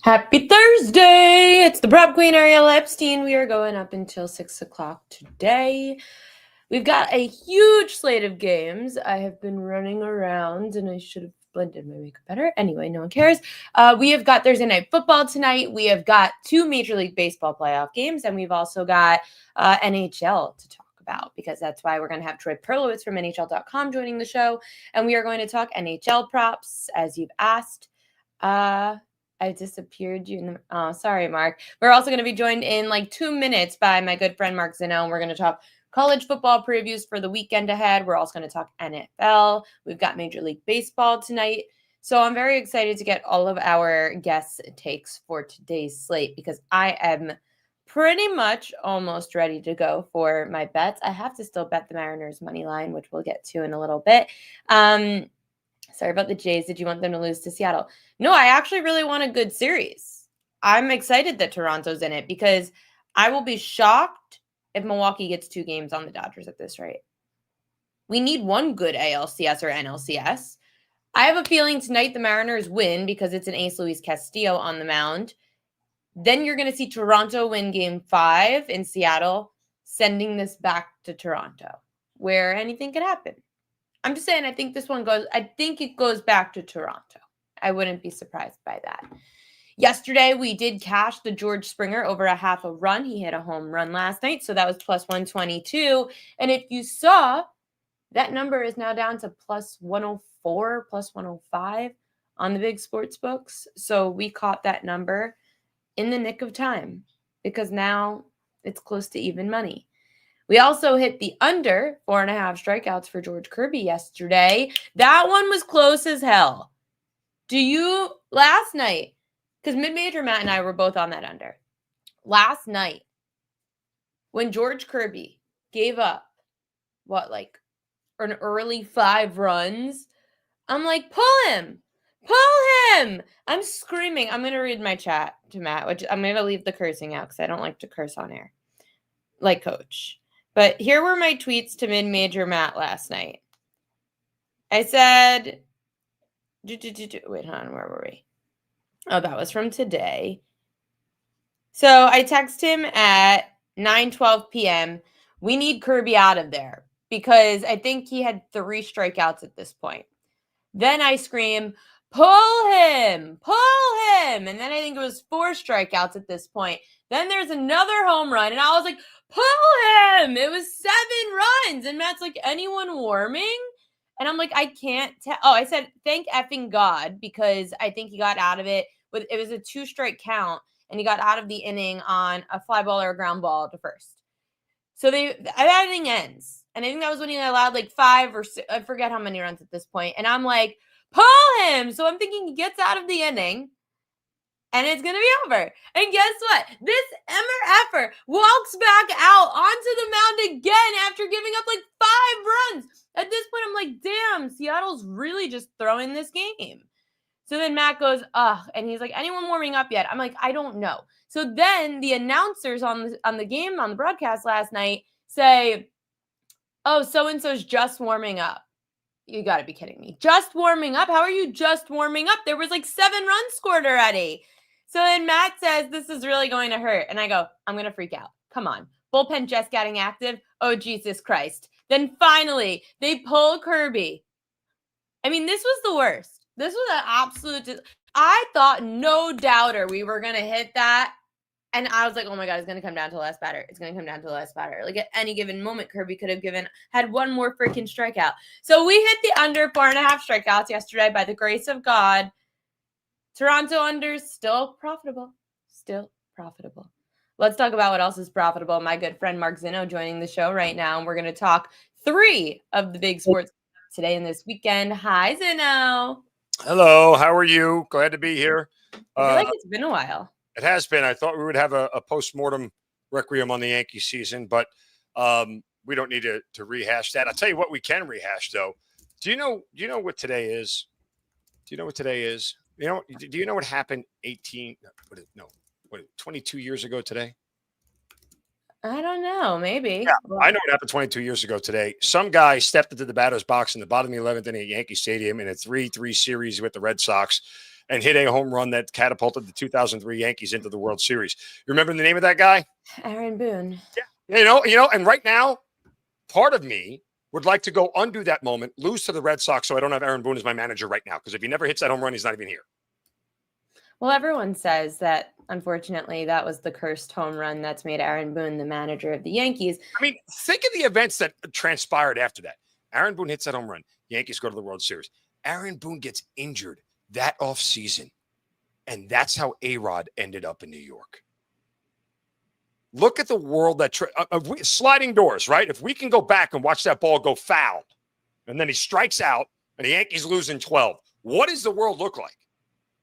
Happy Thursday! It's the Prep Queen, Ariel Epstein. We are going up until 6 o'clock today. We've got a huge slate of games. I have been running around and I should have blended my makeup better. Anyway, no one cares. We have got Thursday Night Football tonight. We have got 2 Major League Baseball playoff games, and we've also got NHL to talk about, because that's why we're going to have Troy Perlowitz from NHL.com joining the show, and we are going to talk NHL props, as you've asked. I disappeared you. Oh, sorry, Mark. We're also going to be joined in like 2 minutes by my good friend Mark Zinno, and we're going to talk college football previews for the weekend ahead. We're also going to talk NFL. We've got Major League Baseball tonight. So I'm very excited to get all of our guest takes for today's slate, because I am pretty much almost ready to go for my bets. I have to still bet the Mariners money line, which we'll get to in a little bit. Sorry about the Jays. Did you want them to lose to Seattle? No, I actually really want a good series. I'm excited that Toronto's in it, because I will be shocked if Milwaukee gets 2 games on the Dodgers at this rate. We need one good ALCS or NLCS. I have a feeling tonight the Mariners win because it's an Ace Luis Castillo on the mound. Then you're going to see Toronto win Game 5 in Seattle, sending this back to Toronto, where anything could happen. I'm just saying, I think it goes back to Toronto. I wouldn't be surprised by that. Yesterday, we did cash the George Springer over a half a run. He hit a home run last night, so that was plus 122. And if you saw, that number is now down to plus 104, plus 105 on the big sports books. So we caught that number in the nick of time, because now it's close to even money. We also hit the under 4.5 strikeouts for George Kirby yesterday. That one was close as hell. Last night, because Mid-Major Matt and I were both on that under. Last night, when George Kirby gave up, an early 5 runs, I'm like, pull him! Pull him! I'm screaming. I'm going to read my chat to Matt, which I'm going to leave the cursing out because I don't like to curse on air, like Coach. But here were my tweets to Mid-Major Matt last night. I said, wait, hold on, where were we? Oh, that was from today. So I text him at 9:12 p.m. We need Kirby out of there, because I think he had 3 strikeouts at this point. Then I scream, pull him, pull him. And then I think it was 4 strikeouts at this point. Then there's another home run, and I was like, pull him. It was 7 runs. And Matt's like, anyone warming? And I'm like, I can't tell. Oh, I said, thank effing God, because I think he got out of it. It was a 2-strike count, and he got out of the inning on a fly ball or a ground ball to first. So that inning ends. And I think that was when he allowed like 5 or 6, I forget how many runs at this point. And I'm like, pull him. So I'm thinking he gets out of the inning, and it's going to be over. And guess what? This effer walks back out onto the mound again after giving up like 5 runs. At this point, I'm like, damn, Seattle's really just throwing this game. So then Matt goes, ugh, and he's like, anyone warming up yet? I'm like, I don't know. So then the announcers on the game, on the broadcast last night, say, oh, so-and-so's just warming up. You got to be kidding me. Just warming up? How are you just warming up? There was like 7 runs scored already. So then Matt says, this is really going to hurt. And I go, I'm going to freak out. Come on. Bullpen just getting active. Oh, Jesus Christ. Then finally, they pull Kirby. I mean, this was the worst. This was an absolute... I thought, no doubter, we were going to hit that. And I was like, oh my God, it's going to come down to the last batter. It's going to come down to the last batter. Like at any given moment, Kirby could have had 1 more freaking strikeout. So we hit the under 4.5 strikeouts yesterday by the grace of God. Toronto unders still profitable. Still profitable. Let's talk about what else is profitable. My good friend Mark Zinno joining the show right now. And we're going to talk 3 of the big sports today and this weekend. Hi, Zinno. Hello. How are you? Glad to be here. I feel like it's been a while. It has been. I thought we would have a post-mortem requiem on the Yankee season, but we don't need to rehash that. I'll tell you what we can rehash, though. Do you know what today is? Do you know what today is? Do you know what happened 22 years ago today? I don't know. Maybe. Yeah, I know what happened 22 years ago today. Some guy stepped into the batter's box in the bottom of the 11th inning at Yankee Stadium in a 3-3 series with the Red Sox and hit a home run that catapulted the 2003 Yankees into the World Series. You remember the name of that guy? Aaron Boone. Yeah. And right now, part of me would like to go undo that moment, lose to the Red Sox, so I don't have Aaron Boone as my manager right now. Because if he never hits that home run, he's not even here. Well, everyone says that, unfortunately, that was the cursed home run that's made Aaron Boone the manager of the Yankees. I mean, think of the events that transpired after that. Aaron Boone hits that home run. Yankees go to the World Series. Aaron Boone gets injured that offseason. And that's how A-Rod ended up in New York. Look at the world that sliding doors, right? If we can go back and watch that ball go foul, and then he strikes out, and the Yankees lose in 12, what does the world look like?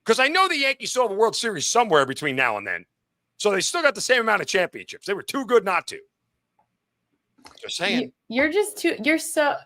Because I know the Yankees still have a World Series somewhere between now and then. So they still got the same amount of championships. They were too good not to. Just saying. You're just too,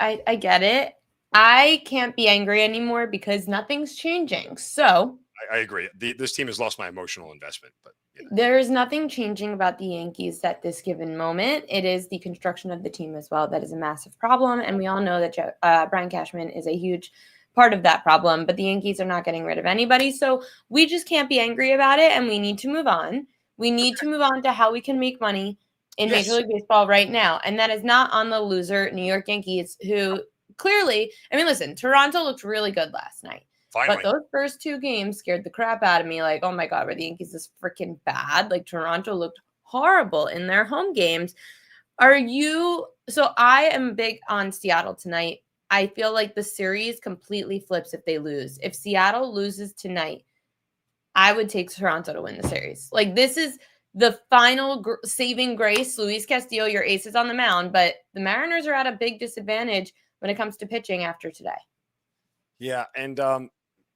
I get it. I can't be angry anymore because nothing's changing. So I agree. This team has lost my emotional investment, but there is nothing changing about the Yankees at this given moment. It is the construction of the team as well that is a massive problem, and we all know that Brian Cashman is a huge part of that problem. But the Yankees are not getting rid of anybody, so we just can't be angry about it, and we need to move on. We need to move on to how we can make money in Major League Baseball right now, and that is not on the loser New York Yankees, who clearly, I mean, listen, Toronto looked really good last night. Finally. But those first two games scared the crap out of me. Like, oh my God, were the Yankees this freaking bad? Like, Toronto looked horrible in their home games. So I am big on Seattle tonight. I feel like the series completely flips if they lose. If Seattle loses tonight, I would take Toronto to win the series. Like, this is the final saving grace. Luis Castillo, your ace is on the mound, but the Mariners are at a big disadvantage when it comes to pitching after today. Yeah, and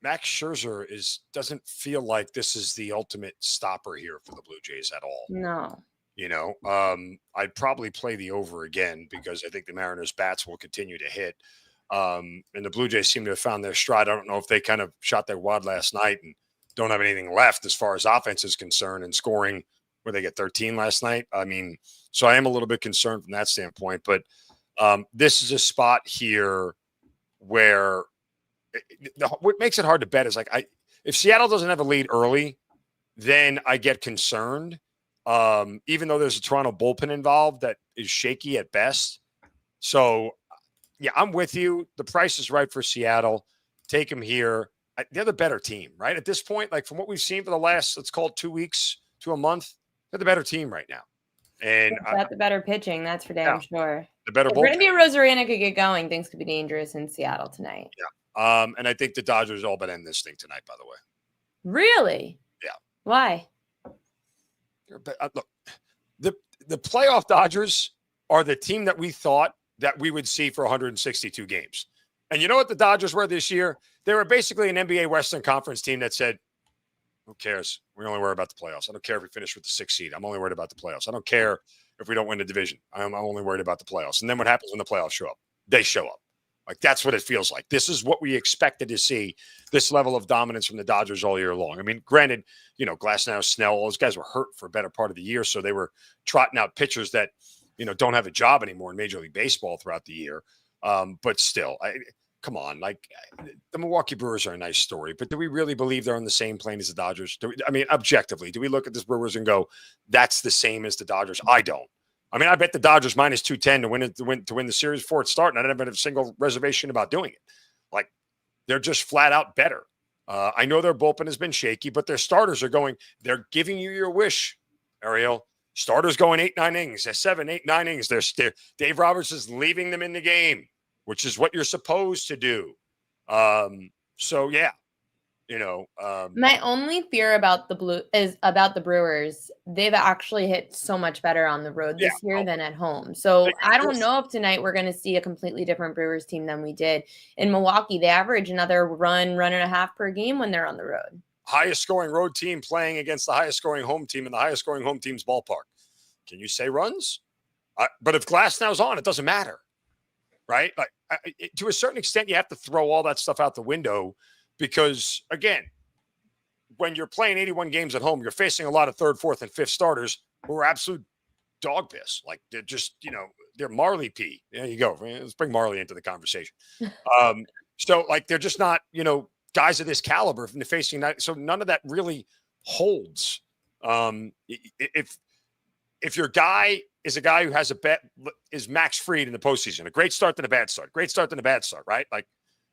Max Scherzer doesn't feel like this is the ultimate stopper here for the Blue Jays at all. No. I'd probably play the over again because I think the Mariners' bats will continue to hit. And the Blue Jays seem to have found their stride. I don't know if they kind of shot their wad last night and don't have anything left as far as offense is concerned and scoring where they get 13 last night. I mean, so I am a little bit concerned from that standpoint. But this is a spot here where what makes it hard to bet is if Seattle doesn't have a lead early, then I get concerned. Even though there's a Toronto bullpen involved that is shaky at best. So, yeah, I'm with you. The price is right for Seattle. Take them here. They're the better team, right? At this point, like from what we've seen for the last, let's call it 2 weeks to a month, they're the better team right now. And got the better pitching, that's for damn sure. The better bullpen. Randy Rosarena could get going. Things could be dangerous in Seattle tonight. Yeah. And I think the Dodgers all but end this thing tonight, by the way. Really? Yeah. Why? Look, the playoff Dodgers are the team that we thought that we would see for 162 games. And you know what the Dodgers were this year? They were basically an NBA Western Conference team that said, who cares? We only worry about the playoffs. I don't care if we finish with the 6th seed. I'm only worried about the playoffs. I don't care if we don't win the division. I'm only worried about the playoffs. And then what happens when the playoffs show up? They show up. Like, that's what it feels like. This is what we expected to see, this level of dominance from the Dodgers all year long. I mean, granted, Glasnow, Snell, all those guys were hurt for a better part of the year, so they were trotting out pitchers that, don't have a job anymore in Major League Baseball throughout the year. But still, come on. Like, the Milwaukee Brewers are a nice story, but do we really believe they're on the same plane as the Dodgers? Objectively, do we look at this Brewers and go, that's the same as the Dodgers? I don't. I mean, I bet the Dodgers minus 210 to win the series before it started. I didn't have a single reservation about doing it. Like, they're just flat out better. I know their bullpen has been shaky, but their starters are going. They're giving you your wish, Ariel. Starters going 8-9 innings, 7-8-9 innings. They're Dave Roberts is leaving them in the game, which is what you're supposed to do. So yeah. My only fear about the Brewers. They've actually hit so much better on the road this year than at home. So I don't know if tonight we're going to see a completely different Brewers team than we did in Milwaukee. They average another run and a half per game when they're on the road. Highest scoring road team playing against the highest scoring home team in the highest scoring home team's ballpark. Can you say runs? But if Glasnow's on, it doesn't matter, right? Like, to a certain extent, you have to throw all that stuff out the window. Because, again, when you're playing 81 games at home, you're facing a lot of 3rd, 4th, and 5th starters who are absolute dog piss. Like, they're just, they're Marley pee. There you go. Let's bring Marley into the conversation. So, like, they're just not, guys of this caliber from the facing that. So none of that really holds. If your guy is a guy who has is Max Fried in the postseason, a great start to the bad start, right? Like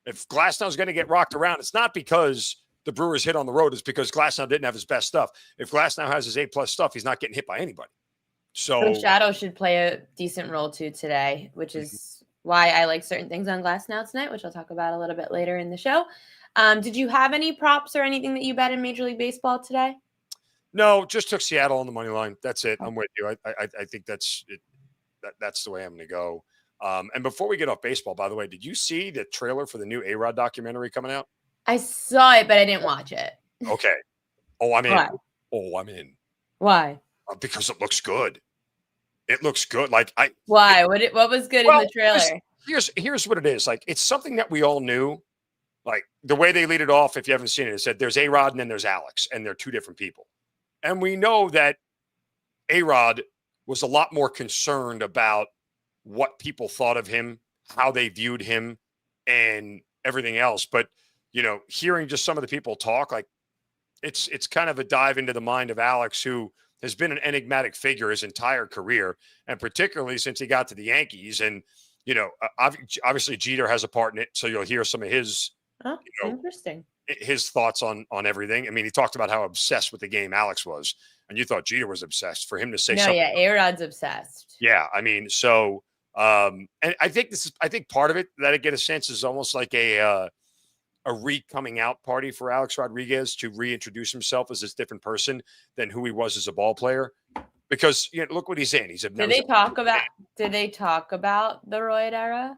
if Glasnow's going to get rocked around, it's not because the Brewers hit on the road, it's because Glasnow didn't have his best stuff. If Glasnow has his A+ stuff, he's not getting hit by anybody. So Shadow should play a decent role too today, which is why I like certain things on Glasnow tonight, which I'll talk about a little bit later in the show. Did you have any props or anything that you bet in Major League Baseball today? No, just took Seattle on the money line. That's it. I'm with you. I think that's it. That's the way I'm going to go. And before we get off baseball, by the way, did you see the trailer for the new A-Rod documentary coming out? I saw it, but I didn't watch it. Okay. Oh, I'm in. Why? Oh, I'm in. Why? Because it looks good. It looks good. Why? What was good in the trailer? Here's what it is. Like, it's something that we all knew. Like the way they lead it off, if you haven't seen it, it said there's A-Rod and then there's Alex, and they're two different people. And we know that A-Rod was a lot more concerned about what people thought of him, how they viewed him, and everything else. But, hearing just some of the people talk, like it's kind of a dive into the mind of Alex, who has been an enigmatic figure his entire career, and particularly since he got to the Yankees. And, obviously Jeter has a part in it. So you'll hear some of his, interesting. His thoughts on everything. I mean, he talked about how obsessed with the game Alex was, and you thought Jeter was obsessed. For him to say something. Yeah, A-Rod's obsessed. Yeah, I mean, so and I think part of it that I get a sense is almost like a coming out party for Alex Rodriguez to reintroduce himself as this different person than who he was as a ball player. Because look what he's in. Did they talk about the Royd era?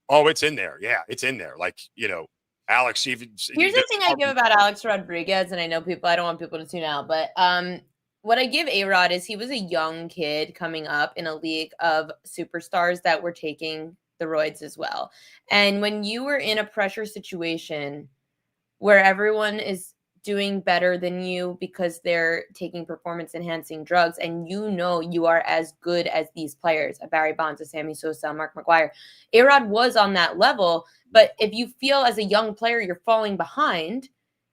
Oh, it's in there. Yeah, it's in there. Like, Alex even. Here's the thing I give about Alex Rodriguez, and I know I don't want people to tune out, but what I give A-Rod is he was a young kid coming up in a league of superstars that were taking the roids as well. And when you were in a pressure situation where everyone is doing better than you because they're taking performance enhancing drugs, and you are as good as these players, a Barry Bonds, a Sammy Sosa, a Mark McGwire. A-Rod was on that level, but if you feel as a young player you're falling behind,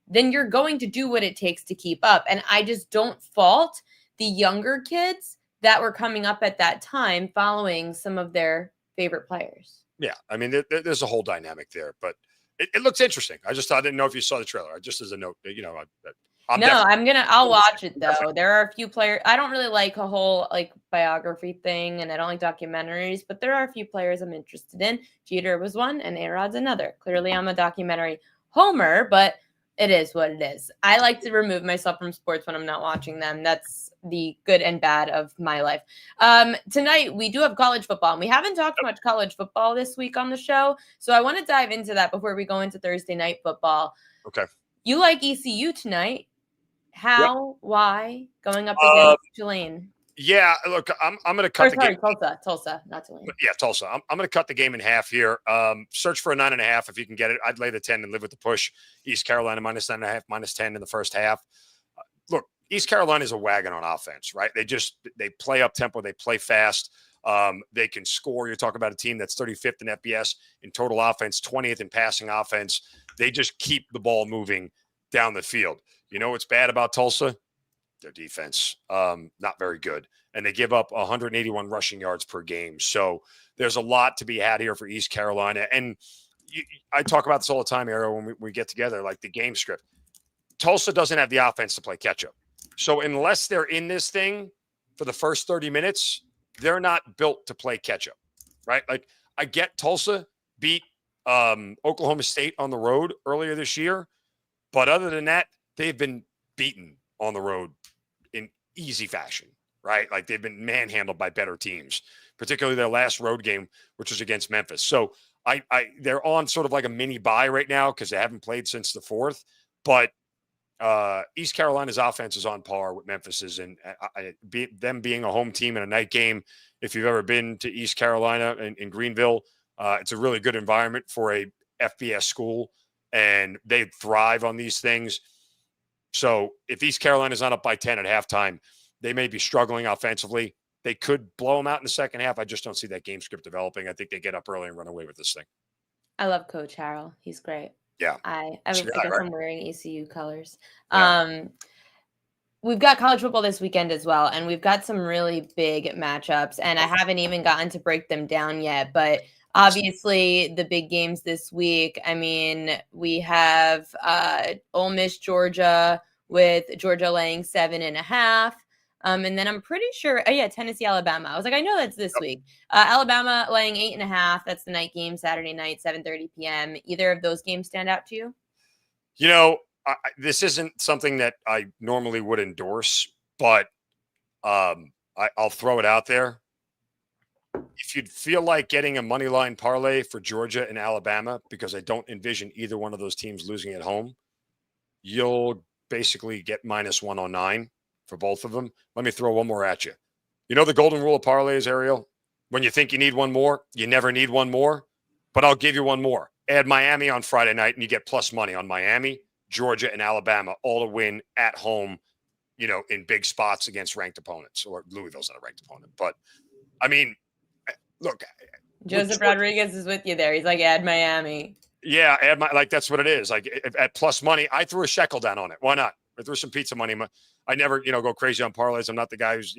then you're going to do what it takes to keep up. And I just don't fault the younger kids that were coming up at that time following some of their favorite players. Yeah, I mean, there's a whole dynamic there, but it looks interesting. I didn't know if you saw the trailer. Just as a note, I'll watch it though. There are a few players. I don't really like a whole biography thing, and I don't like documentaries, but there are a few players I'm interested in. Jeter was one, and A-Rod's another. Clearly, I'm a documentary homer, but it is what it is. I like to remove myself from sports when I'm not watching them. That's the good and bad of my life. Tonight, we do have college football, and we haven't talked much college football this week on the show. So I want to dive into that before we go into Thursday night football. Okay. You like ECU tonight. How? Yep. Why? Going up against Tulane. Yeah, look, I'm going to cut the game. Tulsa, not Tulane. Yeah, Tulsa. I'm going to cut the game in half here. Search for a 9.5 if you can get it. I'd lay the 10 and live with the push. East Carolina -9.5, -10 in the first half. Look, East Carolina is a wagon on offense, right? They play up tempo. They play fast. They can score. You're talking about a team that's 35th in FBS in total offense, 20th in passing offense. They just keep the ball moving down the field. You know what's bad about Tulsa? Their defense, not very good. And they give up 181 rushing yards per game. So there's a lot to be had here for East Carolina. And I talk about this all the time, Arrow, when we get together, like the game script. Tulsa doesn't have the offense to play catch-up. So unless they're in this thing for the first 30 minutes, they're not built to play catch-up, right? Like, I get Tulsa beat Oklahoma State on the road earlier this year. But other than that, they've been beaten on the road in easy fashion, right? Like they've been manhandled by better teams, particularly their last road game, which was against Memphis. So they're on sort of like a mini bye right now because they haven't played since the 4th. But East Carolina's offense is on par with Memphis's, and them being a home team in a night game. If you've ever been to East Carolina in Greenville, it's a really good environment for a FBS school, and they thrive on these things. So if East Carolina's not up by 10 at halftime, they may be struggling offensively. They could blow them out in the second half. I just don't see that game script developing. I think they get up early and run away with this thing. I love Coach Harrell. He's great. Yeah. I So guess right? I'm wearing ECU colors. Yeah. We've got college football this weekend as well, and we've got some really big matchups, and I haven't even gotten to break them down yet, but obviously the big games this week. I mean, we have Ole Miss, Georgia, with Georgia laying 7.5. And then I'm pretty sure, Tennessee, Alabama. I was like, I know that's this week. Alabama laying 8.5. That's the night game, Saturday night, 7:30 p.m. Either of those games stand out to you? This isn't something that I normally would endorse, but I'll throw it out there. If you'd feel like getting a money line parlay for Georgia and Alabama, because I don't envision either one of those teams losing at home, you'll basically get -109 for both of them. Let me throw one more at you. You know the golden rule of parlays, Ariel? When you think you need one more, you never need one more. But I'll give you one more. Add Miami on Friday night, and you get plus money on Miami, Georgia, and Alabama, all to win at home, in big spots against ranked opponents. Or Louisville's not a ranked opponent. But, I mean, look. Joseph Rodriguez is with you there. He's like, add Miami. Yeah, that's what it is. Like at plus money, I threw a shekel down on it. Why not? I threw some pizza money. I never, go crazy on parlays. I'm not the guy who's,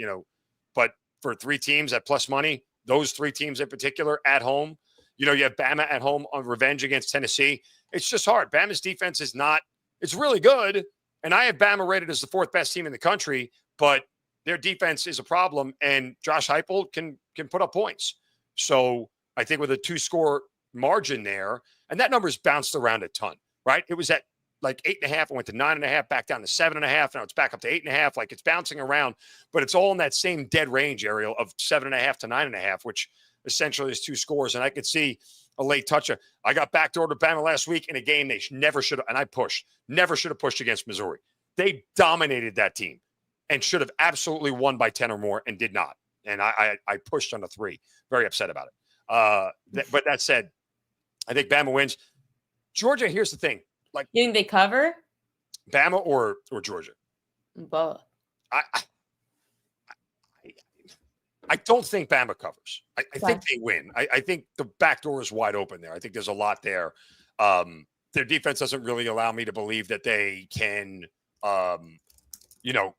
but for 3 teams at plus money, those 3 teams in particular at home, you have Bama at home on revenge against Tennessee. It's just hard. Bama's defense is not, it's really good. And I have Bama rated as the 4th best team in the country, but their defense is a problem. And Josh Heupel can put up points. So I think with a 2-score margin there, and that number's bounced around a ton, right? It was at like 8.5, it went to 9.5, back down to 7.5. Now it's back up to 8.5. Like it's bouncing around, but it's all in that same dead range, Ariel, of 7.5 to 9.5, which essentially is 2 scores. And I could see a late toucher. I got backdoor to Bama last week in a game they never should have, and I never should have pushed against Missouri. They dominated that team and should have absolutely won by 10 or more and did not. And I pushed on a 3. Very upset about it. But that said, I think Bama wins. Georgia, here's the thing. Like, you think they cover? Bama or Georgia? Both. I don't think Bama covers. I think they win. I think the back door is wide open there. I think there's a lot there. Their defense doesn't really allow me to believe that they can,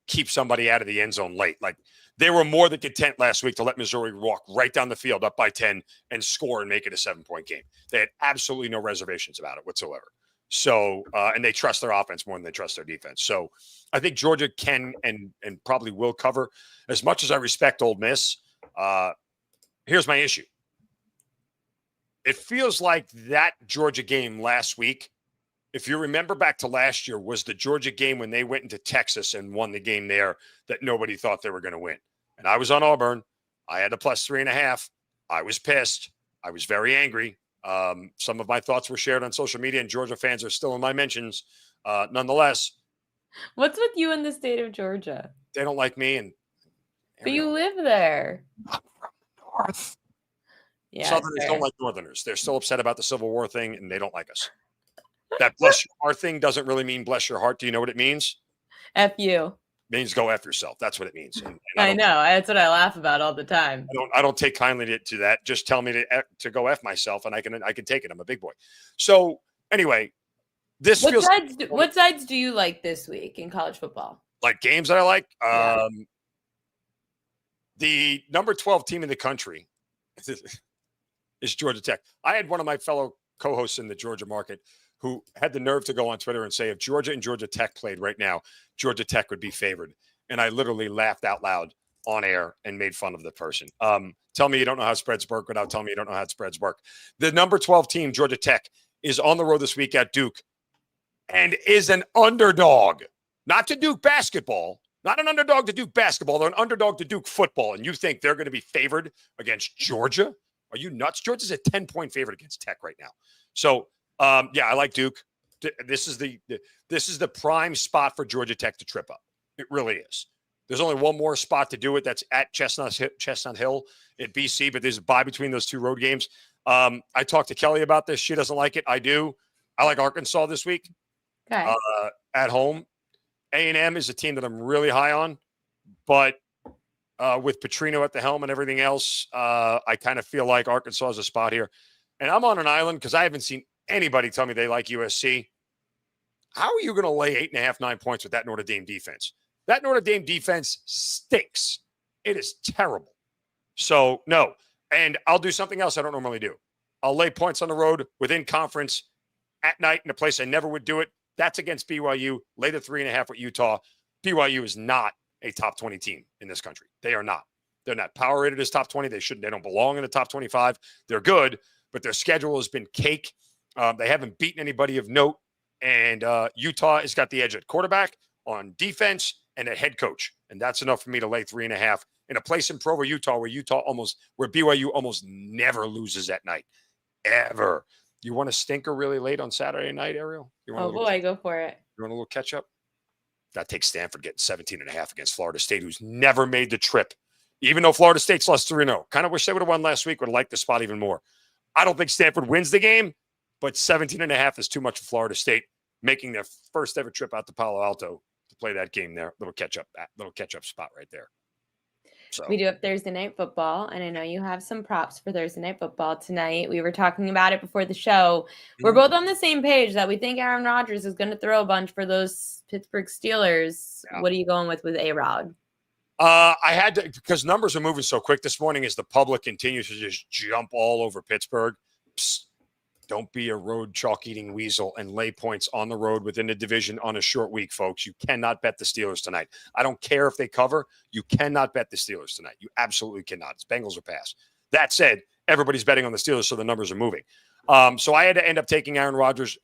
keep somebody out of the end zone late. Like, they were more than content last week to let Missouri walk right down the field up by 10 and score and make it a 7-point game. They had absolutely no reservations about it whatsoever. So, and they trust their offense more than they trust their defense. So I think Georgia can and probably will cover. As much as I respect Ole Miss, here's my issue. It feels like that Georgia game last week, if you remember back to last year, was the Georgia game when they went into Texas and won the game there that nobody thought they were going to win. And I was on Auburn. I had a plus 3.5. I was pissed. I was very angry. Some of my thoughts were shared on social media, and Georgia fans are still in my mentions. Nonetheless. What's with you in the state of Georgia? They don't like me. But you live there. I'm from the North. Yeah, Southerners don't like Northerners. They're still upset about the Civil War thing, and they don't like us. That bless your heart thing doesn't really mean bless your heart. Do you know what it means? F you. It means go F yourself. That's what it means. And I know. That's what I laugh about all the time. I don't take kindly to that. Just tell me to go F myself, and I can take it. I'm a big boy. So anyway, what sides do you like this week in college football? Like games that I like? Yeah. The number 12 team in the country is Georgia Tech. I had one of my fellow co-hosts in the Georgia market who had the nerve to go on Twitter and say, if Georgia and Georgia Tech played right now, Georgia Tech would be favored. And I literally laughed out loud on air and made fun of the person. Tell me you don't know how spreads work without telling me you don't know how spreads work. The number 12 team, Georgia Tech, is on the road this week at Duke and is an underdog. Not to Duke basketball. Not an underdog to Duke basketball. They're an underdog to Duke football. And you think they're going to be favored against Georgia? Are you nuts? Georgia's a 10-point favorite against Tech right now. So, I like Duke. This is the prime spot for Georgia Tech to trip up. It really is. There's only one more spot to do it. That's at Chestnut Hill at BC, but there's a bye between those 2 road games. I talked to Kelly about this. She doesn't like it. I do. I like Arkansas this week. Okay. At home. A&M is a team that I'm really high on, but with Petrino at the helm and everything else, I kind of feel like Arkansas is a spot here. And I'm on an island because I haven't seen anybody tell me they like USC, how are you going to lay 8.5, 9 points with that Notre Dame defense? That Notre Dame defense stinks. It is terrible. So, no. And I'll do something else I don't normally do. I'll lay points on the road within conference at night in a place I never would do it. That's against BYU. Lay the 3.5 with Utah. BYU is not a top 20 team in this country. They are not. They're not power rated as top 20. They don't belong in the top 25. They're good, but their schedule has been cake. They haven't beaten anybody of note. And Utah has got the edge at quarterback, on defense, and at head coach. And that's enough for me to lay 3.5 in a place in Provo, Utah, where BYU almost never loses at night. Ever. You want a stinker really late on Saturday night, Ariel? Oh, boy, go for it. You want a little catch up? That takes Stanford getting 17.5 against Florida State, who's never made the trip. Even though Florida State's lost 3-0. Kind of wish they would have won last week. Would have liked the spot even more. I don't think Stanford wins the game, but 17.5 is too much for Florida State, making their first ever trip out to Palo Alto to play that game there. Little catch up spot right there. So we do have Thursday night football, and I know you have some props for Thursday night football tonight. We were talking about it before the show. We're both on the same page that we think Aaron Rodgers is going to throw a bunch for those Pittsburgh Steelers. Yeah. What are you going with A-Rod? I had to, because numbers are moving so quick this morning as the public continues to just jump all over Pittsburgh. Psst, don't be a road chalk-eating weasel and lay points on the road within the division on a short week, folks. You cannot bet the Steelers tonight. I don't care if they cover. You cannot bet the Steelers tonight. You absolutely cannot. It's Bengals or pass. That said, everybody's betting on the Steelers, so the numbers are moving. So I had to end up taking Aaron Rodgers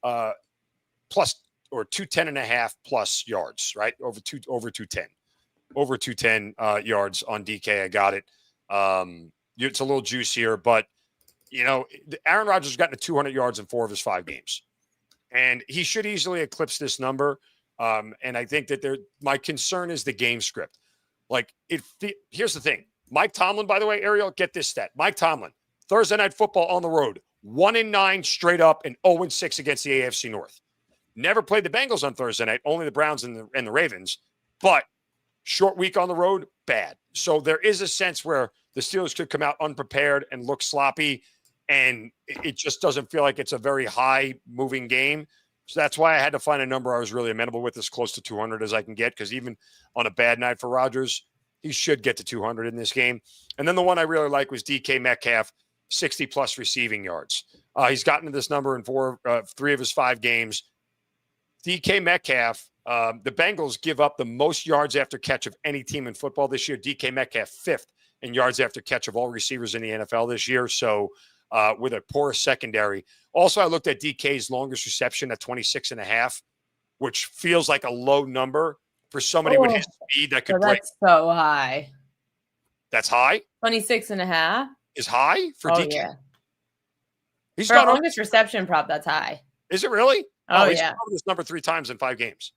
plus or 210.5 plus yards, right? Over 210. Over 210 yards on DK. I got it. It's a little juicier, but Aaron Rodgers has gotten to 200 yards in 4 of his 5 games, and he should easily eclipse this number. And I think that my concern is the game script. Here's the thing. Mike Tomlin, by the way, Ariel, get this stat. Mike Tomlin, Thursday night football on the road, 1-9 straight up and 0-6 against the AFC North. Never played the Bengals on Thursday night, only the Browns and the Ravens, but short week on the road, bad. So there is a sense where the Steelers could come out unprepared and look sloppy, and it just doesn't feel like it's a very high-moving game. So that's why I had to find a number I was really amenable with, as close to 200 as I can get, because even on a bad night for Rodgers, he should get to 200 in this game. And then the one I really like was DK Metcalf, 60-plus receiving yards. He's gotten to this number in 3 of his 5 games. DK Metcalf, the Bengals give up the most yards after catch of any team in football this year. DK Metcalf, 5th in yards after catch of all receivers in the NFL this year. So with a poor secondary. Also, I looked at DK's longest reception at 26.5, which feels like a low number for somebody with his speed that could break. That's so high. That's high? 26.5 is high for DK. Yeah. He's for got longest reception prop, that's high. Is it really? He's gone over this number 3 times in 5 games.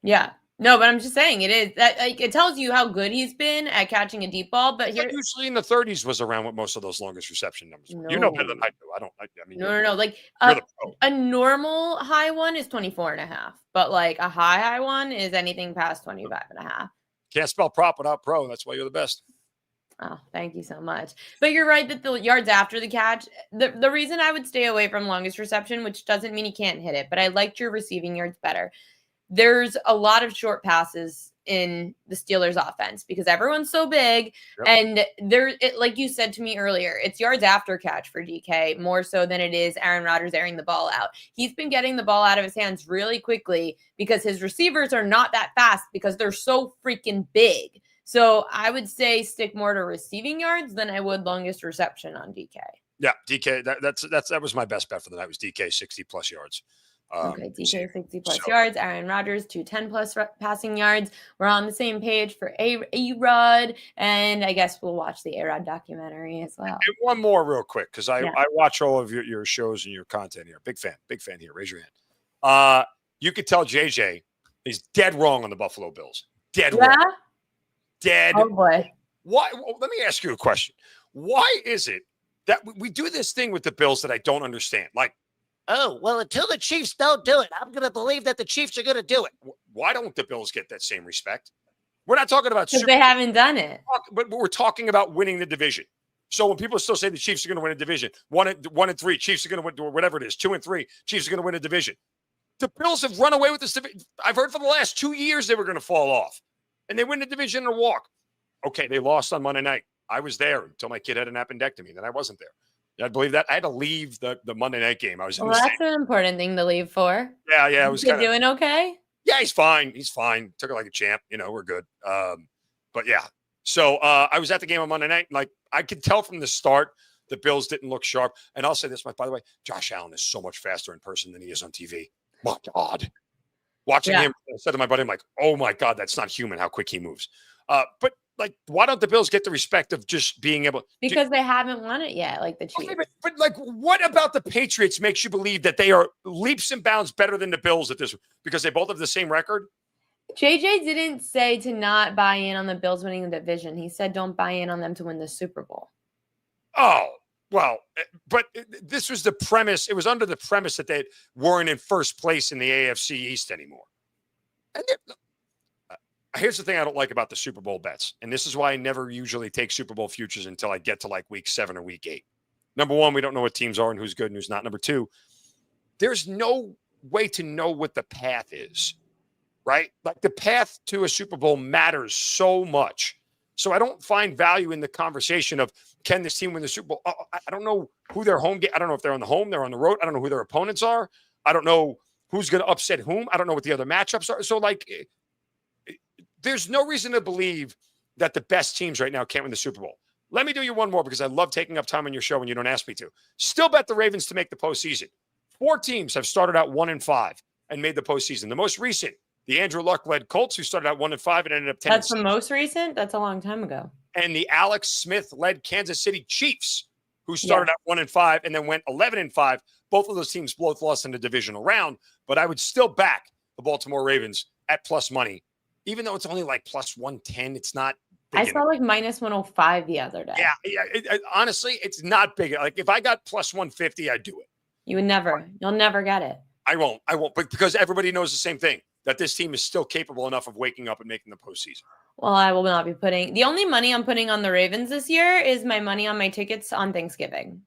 Yeah. No, but I'm just saying it is that it tells you how good he's been at catching a deep ball. But here, usually in the 30s was around what most of those longest reception numbers were. No. You know better than I do. I mean, no. Like a normal high one is 24.5, but like a high one is anything past 25.5. Can't spell prop without pro. That's why you're the best. Oh, thank you so much. But you're right that the yards after the catch, the reason I would stay away from longest reception, which doesn't mean he can't hit it, but I liked your receiving yards better. There's a lot of short passes in the Steelers offense because everyone's so big. Yep. And like you said to me earlier, it's yards after catch for DK more so than it is Aaron Rodgers airing the ball out. He's been getting the ball out of his hands really quickly because his receivers are not that fast because they're so freaking big. So I would say stick more to receiving yards than I would longest reception on DK. Yeah, DK. That was my best bet for the night. Was DK 60+ yards. Okay, DK 60+ yards. Aaron Rodgers 210+ passing yards. We're on the same page for A-Rod, and I guess we'll watch the A-Rod documentary as well. And one more real quick, because I watch all of your shows and your content here. Big fan here. Raise your hand. You could tell JJ is dead wrong on the Buffalo Bills. Dead wrong. Dead. Oh boy. Why? Well, let me ask you a question. Why is it that we do this thing with the Bills that I don't understand? Like, oh, well, until the Chiefs don't do it, I'm going to believe that the Chiefs are going to do it. Why don't the Bills get that same respect? We're not talking about because they haven't done it. But we're talking about winning the division. So when people still say the Chiefs are going to win a division, 1-3, Chiefs are going to win, or whatever it is, 2-3, Chiefs are going to win a division. The Bills have run away with this division. I've heard for the last 2 years they were going to fall off, and they win the division in a walk. Okay, they lost on Monday night. I was there until my kid had an appendectomy. Then I wasn't there. I believe that. I had to leave the Monday night game. I was in Well, that's an important thing to leave for. Yeah. It was kind of doing okay. Yeah, he's fine. He's fine. Took it like a champ. We're good. But yeah. So I was at the game on Monday night. Like I could tell from the start, the Bills didn't look sharp. And I'll say this, by the way, Josh Allen is so much faster in person than he is on TV. My God. Watching him, I said to my buddy, I'm like, oh my God, that's not human how quick he moves. But like, why don't the Bills get the respect of just being able? Because they haven't won it yet, like the Chiefs. Okay, but like, what about the Patriots makes you believe that they are leaps and bounds better than the Bills at this? Because they both have the same record. JJ didn't say to not buy in on the Bills winning the division. He said don't buy in on them to win the Super Bowl. Oh, well, but this was the premise. It was under the premise that they weren't in first place in the AFC East anymore. And here's the thing I don't like about the Super Bowl bets. And this is why I never usually take Super Bowl futures until I get to like week 7 or week 8. Number one, we don't know what teams are and who's good and who's not. Number two, there's no way to know what the path is, right? Like the path to a Super Bowl matters so much. So I don't find value in the conversation of can this team win the Super Bowl? I don't know who their home game. I don't know if they're on the home, they're on the road. I don't know who their opponents are. I don't know who's going to upset whom. I don't know what the other matchups are. So like, there's no reason to believe that the best teams right now can't win the Super Bowl. Let me do you one more because I love taking up time on your show when you don't ask me to. Still bet the Ravens to make the postseason. 4 teams have started out 1-5 and made the postseason. The most recent, the Andrew Luck-led Colts, who started out 1-5 and ended up 10. That's the most recent? That's a long time ago. And the Alex Smith-led Kansas City Chiefs, who started out 1-5 and then went 11-5. Both of those teams both lost in the divisional round, but I would still back the Baltimore Ravens at plus money, even though it's only like plus 110. It's not big. I saw like minus 105 the other day. Yeah. Honestly, it's not big. Like if I got plus 150, I'd do it. You'll never get it. I won't. But because everybody knows the same thing, that this team is still capable enough of waking up and making the postseason. Well, I will not be putting the only money I'm putting on the Ravens this year is my money on my tickets on Thanksgiving.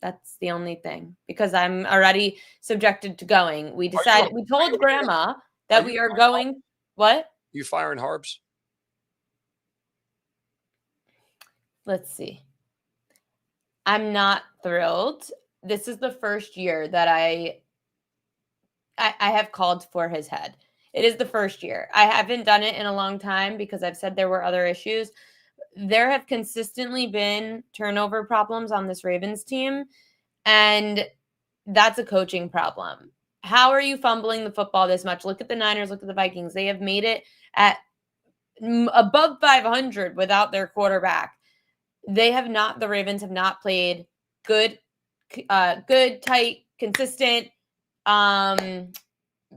That's the only thing because I'm already subjected to going. We decided, we told Grandma that we are going. What? You firing Harbs? Let's see. I'm not thrilled. This is the first year that I have called for his head. It is the first year. I haven't done it in a long time because I've said there were other issues. There have consistently been turnover problems on this Ravens team, and that's a coaching problem. How are you fumbling the football this much? Look at the Niners, look at the Vikings. They have made it at above 500 without their quarterback. The Ravens have not played good, tight, consistent,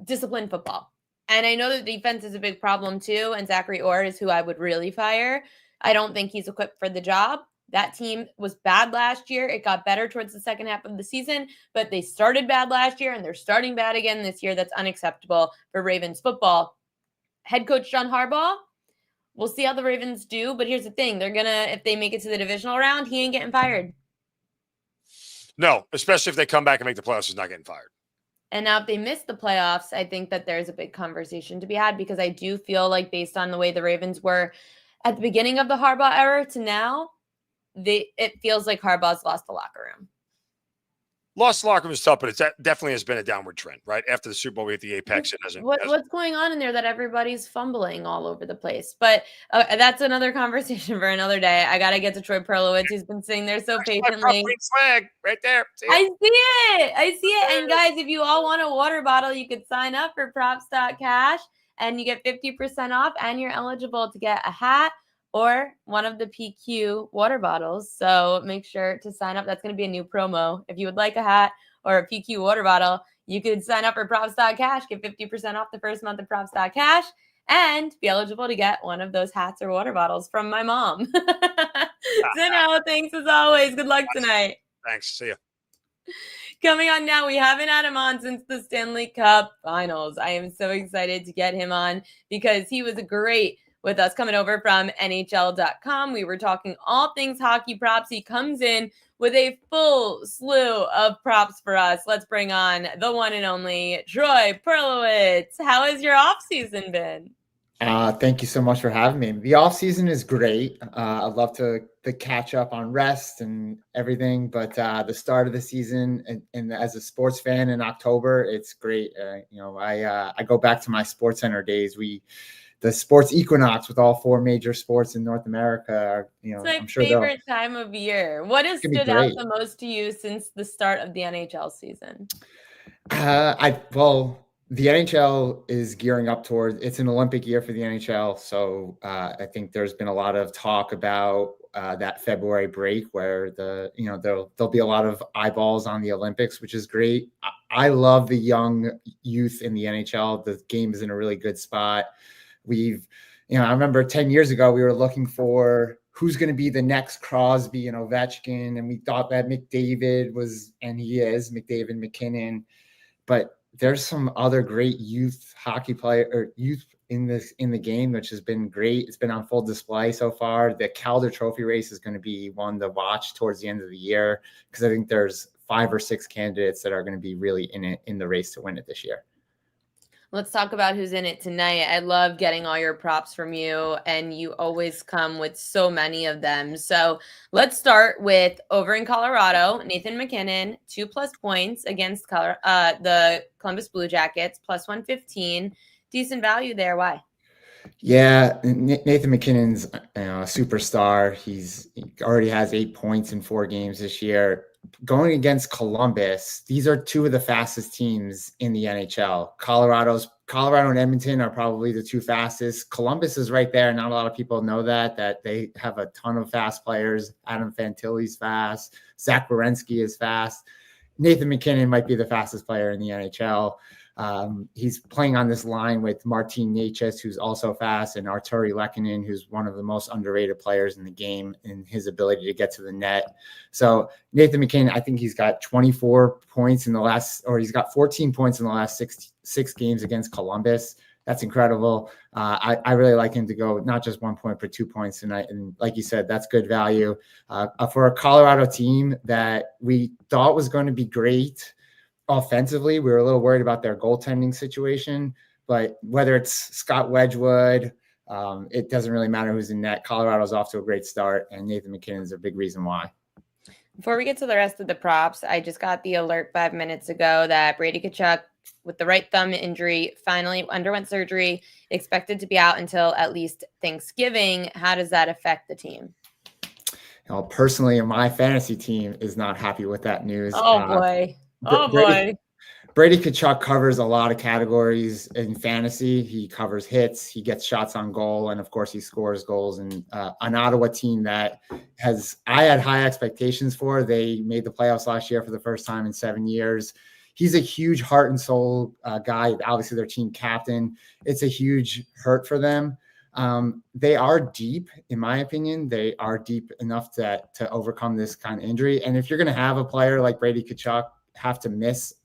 disciplined football. And I know that defense is a big problem too. And Zachary Orr is who I would really fire. I don't think he's equipped for the job. That team was bad last year. It got better towards the second half of the season, but they started bad last year and they're starting bad again this year. That's unacceptable for Ravens football. Head coach John Harbaugh, we'll see how the Ravens do. But here's the thing. If they make it to the divisional round, he ain't getting fired. No, especially if they come back and make the playoffs, he's not getting fired. And now if they miss the playoffs, I think that there's a big conversation to be had because I do feel like based on the way the Ravens were at the beginning of the Harbaugh era to now, it feels like Harbaugh's lost the locker room. Lost the locker room is tough, but it definitely has been a downward trend, right? After the Super Bowl, we hit the apex. What's going on in there that everybody's fumbling all over the place? But that's another conversation for another day. I got to get to Troy Perlowitz. He's been sitting there so patiently. Swag right there. I see it. And guys, if you all want a water bottle, you could sign up for props.cash and you get 50% off and you're eligible to get a hat or one of the PQ water bottles. So make sure to sign up. That's going to be a new promo. If you would like a hat or a PQ water bottle, you could sign up for props.cash, get 50% off the first month of props.cash, and be eligible to get one of those hats or water bottles from my mom. Zinno, thanks as always. Good luck tonight. Thanks. See ya. Coming on now, we haven't had him on since the Stanley Cup Finals. I am so excited to get him on because he was a great with us coming over from NHL.com. We were talking all things hockey props. He comes in with a full slew of props for us. Let's bring on the one and only Troy Perlowitz. How has your off season been? Thank you so much for having me. The off season is great. I love to catch up on rest and everything, but the start of the season and as a sports fan in October, it's great. I go back to my Sports Center days. The sports equinox with all 4 major sports in North America are, It's my I'm sure favorite time of year. What has gonna be stood out great. the most to you since the start of the NHL season? The NHL is gearing up towards, it's an Olympic year for the NHL. So I think there's been a lot of talk about that February break where there'll be a lot of eyeballs on the Olympics, which is great. I love the young youth in the NHL. The game is in a really good spot. I remember 10 years ago, we were looking for who's going to be the next Crosby and Ovechkin. And we thought that McDavid was, and he is, McDavid, McKinnon. But there's some other great youth hockey player or youth in the game, which has been great. It's been on full display so far. The Calder Trophy race is going to be one to watch towards the end of the year because I think there's 5 or 6 candidates that are going to be really in the race to win it this year. Let's talk about who's in it tonight. I love getting all your props from you, and you always come with so many of them. So let's start with over in Colorado, Nathan McKinnon, 2+ points against the Columbus Blue Jackets, +115. Decent value there. Why? Yeah, Nathan McKinnon's a superstar. He already has 8 points in 4 games this year. Going against Columbus, these are 2 of the fastest teams in the NHL. Colorado and Edmonton are probably the 2 fastest. Columbus is right there. Not a lot of people know that they have a ton of fast players. Adam Fantilli's fast. Zach Werenski is fast. Nathan McKinnon might be the fastest player in the NHL. He's playing on this line with Martin Necas, who's also fast, and Arturi Lehkonen, who's one of the most underrated players in the game in his ability to get to the net. So Nathan McKinnon, I think he's got 24 points he's got 14 points in the last six games against Columbus. That's incredible. I really like him to go not just 1 point, but 2 points tonight. And like you said, that's good value for a Colorado team that we thought was going to be great. Offensively, we were a little worried about their goaltending situation, but whether it's Scott Wedgwood, it doesn't really matter who's in net. Colorado's off to a great start, and Nathan McKinnon is a big reason why. Before we get to the rest of the props, I just got the alert 5 minutes ago that Brady Tkachuk, with the right thumb injury, finally underwent surgery, expected to be out until at least Thanksgiving. How does that affect the team? Personally, my fantasy team is not happy with that news. Oh, boy. Brady Tkachuk covers a lot of categories in fantasy. He covers hits, he gets shots on goal, and of course he scores goals. And an Ottawa team that I had high expectations for. They made the playoffs last year for the first time in 7 years. He's a huge heart and soul guy, obviously their team captain. It's a huge hurt for them. They are deep, in my opinion. They are deep enough to overcome this kind of injury. And if you're going to have a player like Brady Tkachuk have to miss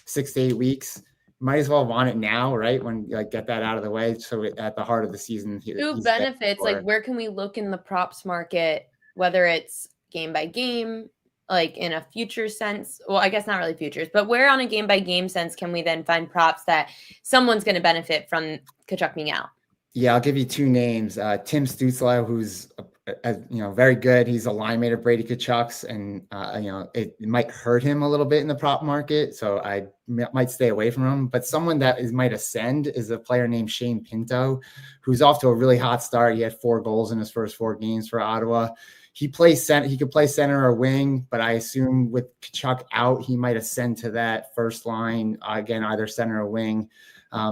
6 to 8 weeks, might as well want it now, right? When get that out of the way. So at the heart of the season, who benefits? Where can we look in the props market, whether it's game by game, like in a future sense? Well, I guess not really futures, but where on a game by game sense can we then find props that someone's going to benefit from Tkachuk being out? Yeah, I'll give you 2 names. Tim Stützle, who's very good. He's a line mate of Brady Tkachuk's, and it might hurt him a little bit in the prop market, so I might stay away from him. But someone that might ascend is a player named Shane Pinto, who's off to a really hot start. He had 4 goals in his first 4 games for Ottawa. He plays center. He could play center or wing, but I assume with Tkachuk out, he might ascend to that first line again, either center or wing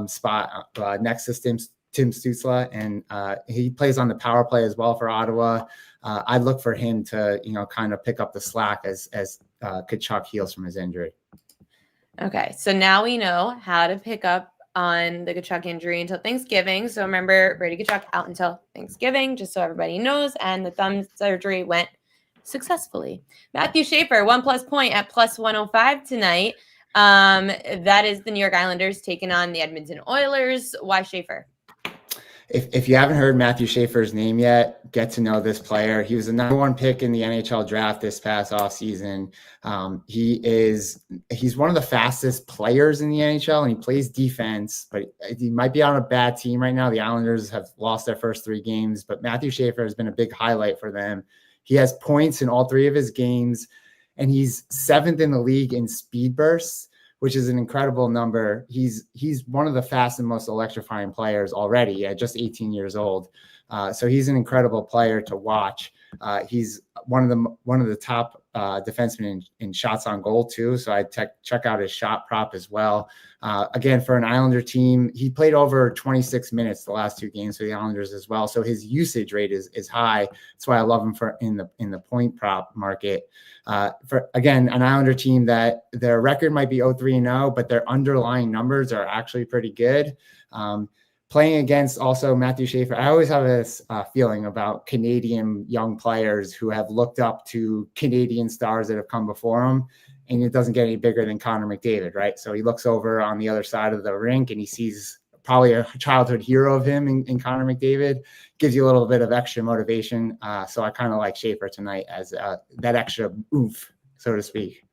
spot next to Tim Stützle, and he plays on the power play as well for Ottawa. I'd look for him to, kind of pick up the slack as Tkachuk heals from his injury. Okay, so now we know how to pick up on the Tkachuk injury until Thanksgiving. So remember, Brady Tkachuk out until Thanksgiving, just so everybody knows, and the thumb surgery went successfully. Matthew Schaefer, 1+ point at +105 tonight. That is the New York Islanders taking on the Edmonton Oilers. Why Schaefer? If you haven't heard Matthew Schaefer's name yet, get to know this player. He was the number 1 pick in the NHL draft this past offseason. He's one of the fastest players in the NHL, and he plays defense, but he might be on a bad team right now. The Islanders have lost their first 3 games, but Matthew Schaefer has been a big highlight for them. He has points in all 3 of his games, and he's 7th in the league in speed bursts, which is an incredible number. He's one of the fastest and most electrifying players already at just 18 years old. So he's an incredible player to watch. He's one of the top defensemen in shots on goal too. So I'd check out his shot prop as well. Again, for an Islander team, he played over 26 minutes the last 2 games for the Islanders as well. So his usage rate is high. That's why I love him for in the point prop market. For again, an Islander team that their record might be 0-3-0, but their underlying numbers are actually pretty good. Playing against also Matthew Schaefer, I always have this feeling about Canadian young players who have looked up to Canadian stars that have come before him, and it doesn't get any bigger than Connor McDavid, right? So he looks over on the other side of the rink and he sees probably a childhood hero of him in Connor McDavid, gives you a little bit of extra motivation. So I kind of like Schaefer tonight as that extra oomph, so to speak.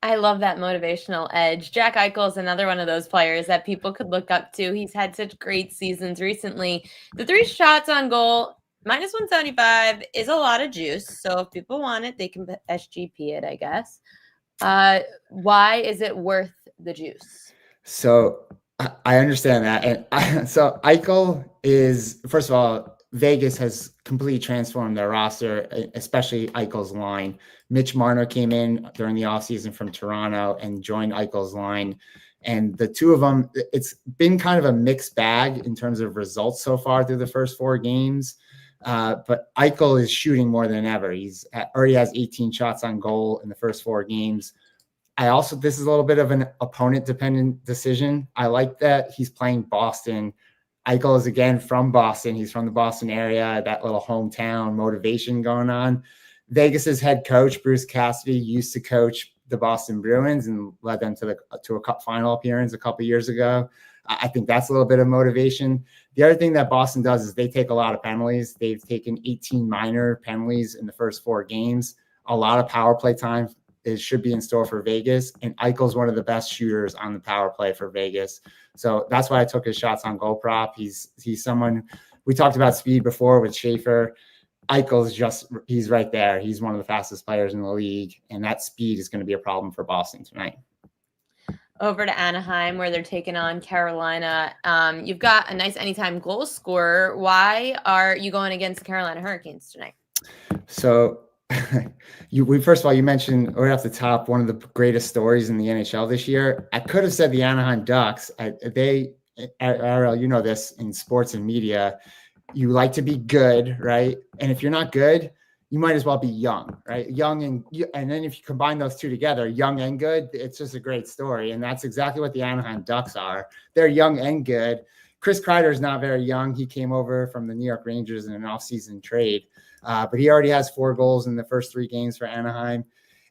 I love that motivational edge. Jack Eichel is another one of those players that people could look up to. He's had such great seasons recently. The 3 shots on goal, minus 175, is a lot of juice. So if people want it, they can SGP it, I guess. Why is it worth the juice? So I understand that. And so Eichel is, first of all, Vegas has completely transformed their roster, especially Eichel's line. Mitch Marner came in during the offseason from Toronto and joined Eichel's line. And the 2 of them, it's been kind of a mixed bag in terms of results so far through the first 4 games. But Eichel is shooting more than ever. He's already has 18 shots on goal in the first 4 games. This is a little bit of an opponent-dependent decision. I like that he's playing Boston. Eichel is, again, from Boston. He's from the Boston area, that little hometown motivation going on. Vegas's head coach, Bruce Cassidy, used to coach the Boston Bruins and led them to a cup final appearance a couple years ago. I think that's a little bit of motivation. The other thing that Boston does is they take a lot of penalties. They've taken 18 minor penalties in the first 4 games. A lot of power play time should be in store for Vegas. And Eichel's one of the best shooters on the power play for Vegas. So that's why I took his shots on goal prop. He's someone, we talked about speed before with Schaefer. Eichel's he's right there. He's one of the fastest players in the league. And that speed is going to be a problem for Boston tonight. Over to Anaheim, where they're taking on Carolina. You've got a nice anytime goal scorer. Why are you going against the Carolina Hurricanes tonight? So first of all, you mentioned right off the top, one of the greatest stories in the NHL this year. I could have said the Anaheim Ducks. Ariel, you know this in sports and media, you like to be good, right? And if you're not good, you might as well be young, right? Young and then if you combine those 2 together, young and good, it's just a great story. And that's exactly what the Anaheim Ducks are. They're young and good. Chris Kreider is not very young. He came over from the New York Rangers in an offseason trade, but he already has 4 goals in the first 3 games for Anaheim.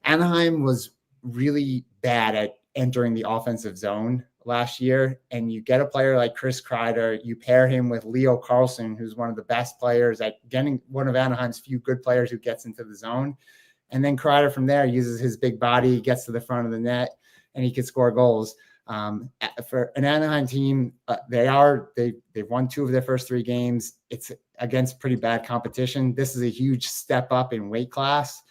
Anaheim was really bad at entering the offensive zone last year, and you get a player like Chris Kreider, you pair him with Leo Carlsson, who's one of the best players at getting, one of Anaheim's few good players who gets into the zone. And then Kreider from there uses his big body, gets to the front of the net, and he can score goals. For an Anaheim team, they've won 2 of their first 3 games. It's against pretty bad competition. This is a huge step up in weight class,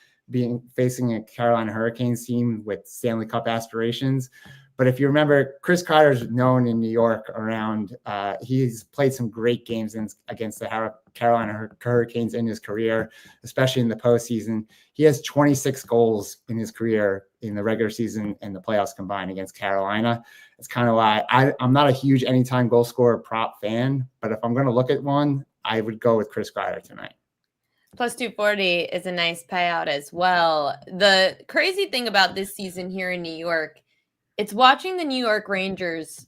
facing a Carolina Hurricanes team with Stanley Cup aspirations. But if you remember, Chris Kreider is known in New York around. He's played some great games against the Carolina Hurricanes in his career, especially in the postseason. He has 26 goals in his career in the regular season and the playoffs combined against Carolina. It's kind of why I'm not a huge anytime goal scorer prop fan, but if I'm going to look at one, I would go with Chris Kreider tonight. Plus 240 is a nice payout as well. The crazy thing about this season here in New York, it's watching the New York Rangers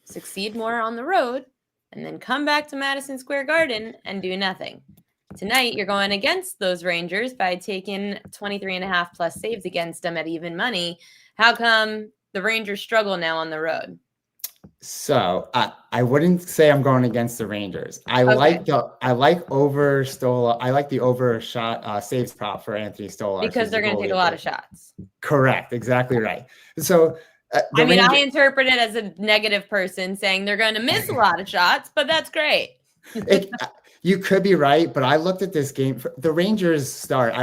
succeed more on the road and then come back to Madison Square Garden and do nothing. Tonight, you're going against those Rangers by taking 23.5 plus saves against them at even money. How come the Rangers struggle now on the road? So I wouldn't say I'm going against the Rangers. I Okay. like the overshot saves prop for Anthony Stolarz Because they're going to take a lot of shots. Correct, exactly right. So I mean, I interpret it as a negative person saying they're going to miss a lot of shots, but that's great. You could be right, but I looked at this game. The Rangers start.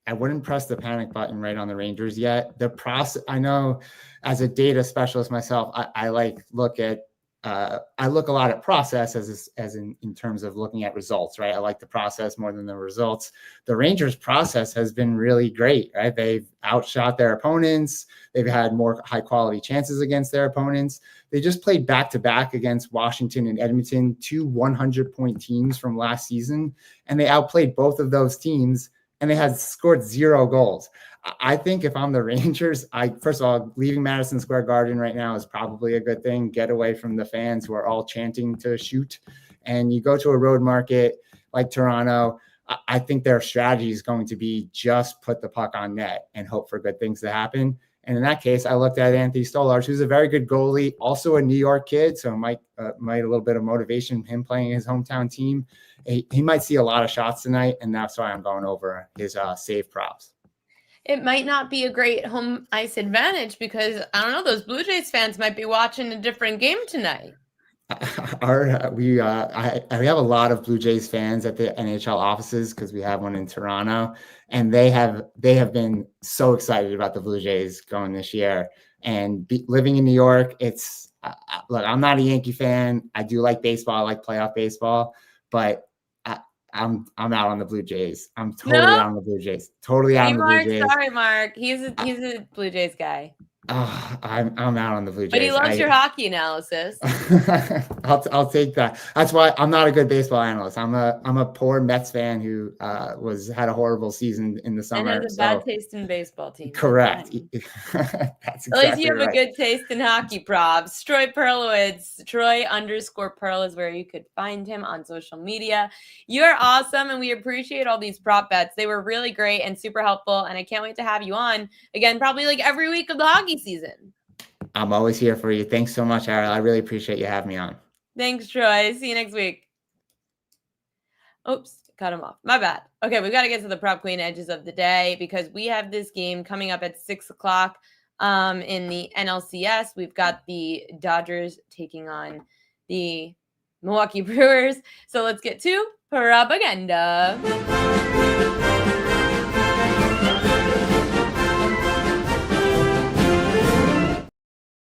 I wouldn't press the panic button right on the Rangers yet. The process. I know, as a data specialist myself, I look a lot at process as in terms of looking at results, right? I like the process more than the results. The Rangers' process has been really great, right? They've outshot their opponents. They've had more high quality chances against their opponents. They just played back-to-back against Washington and Edmonton, 2 100-point teams from last season, and they outplayed both of those teams, and they had scored 0 goals. I think if I'm the Rangers, first of all, leaving Madison Square Garden right now is probably a good thing. Get away from the fans who are all chanting to shoot. And you go to a road market like Toronto, I think their strategy is going to be just put the puck on net and hope for good things to happen. And in that case, I looked at Anthony Stolarz, who's a very good goalie, also a New York kid, so might a little bit of motivation, him playing his hometown team. He might see a lot of shots tonight, and that's why I'm going over his save props. It might not be a great home ice advantage because, I don't know, those Blue Jays fans might be watching a different game tonight. We have a lot of Blue Jays fans at the NHL offices because we have one in Toronto, and they have been so excited about the Blue Jays going this year. And living in New York, it's look, I'm not a Yankee fan. I do like baseball. I like playoff baseball, but I'm out on the Blue Jays. I'm totally out on the Blue Jays. Totally out on the Blue Jays. Sorry, Mark. He's a Blue Jays guy. I'm out on the Blue Jays. But he loves your hockey analysis. I'll take that. That's why I'm not a good baseball analyst. I'm a poor Mets fan who had a horrible season in the summer. And has a bad taste in baseball team. Correct. That's exactly At least you have a good taste in hockey props. Troy Perlowitz, Troy_Pearl is where you could find him on social media. You're awesome, and we appreciate all these prop bets. They were really great and super helpful, and I can't wait to have you on again, probably like every week of the hockey season. I'm always here for you. Thanks so much, Ariel. I really appreciate you having me on. Thanks, Troy. See you next week. Oops, cut him off. My bad. Okay, we've got to get to the prop queen edges of the day because we have this game coming up at 6 o'clock in the NLCS. We've got the Dodgers taking on the Milwaukee Brewers. So let's get to propaganda.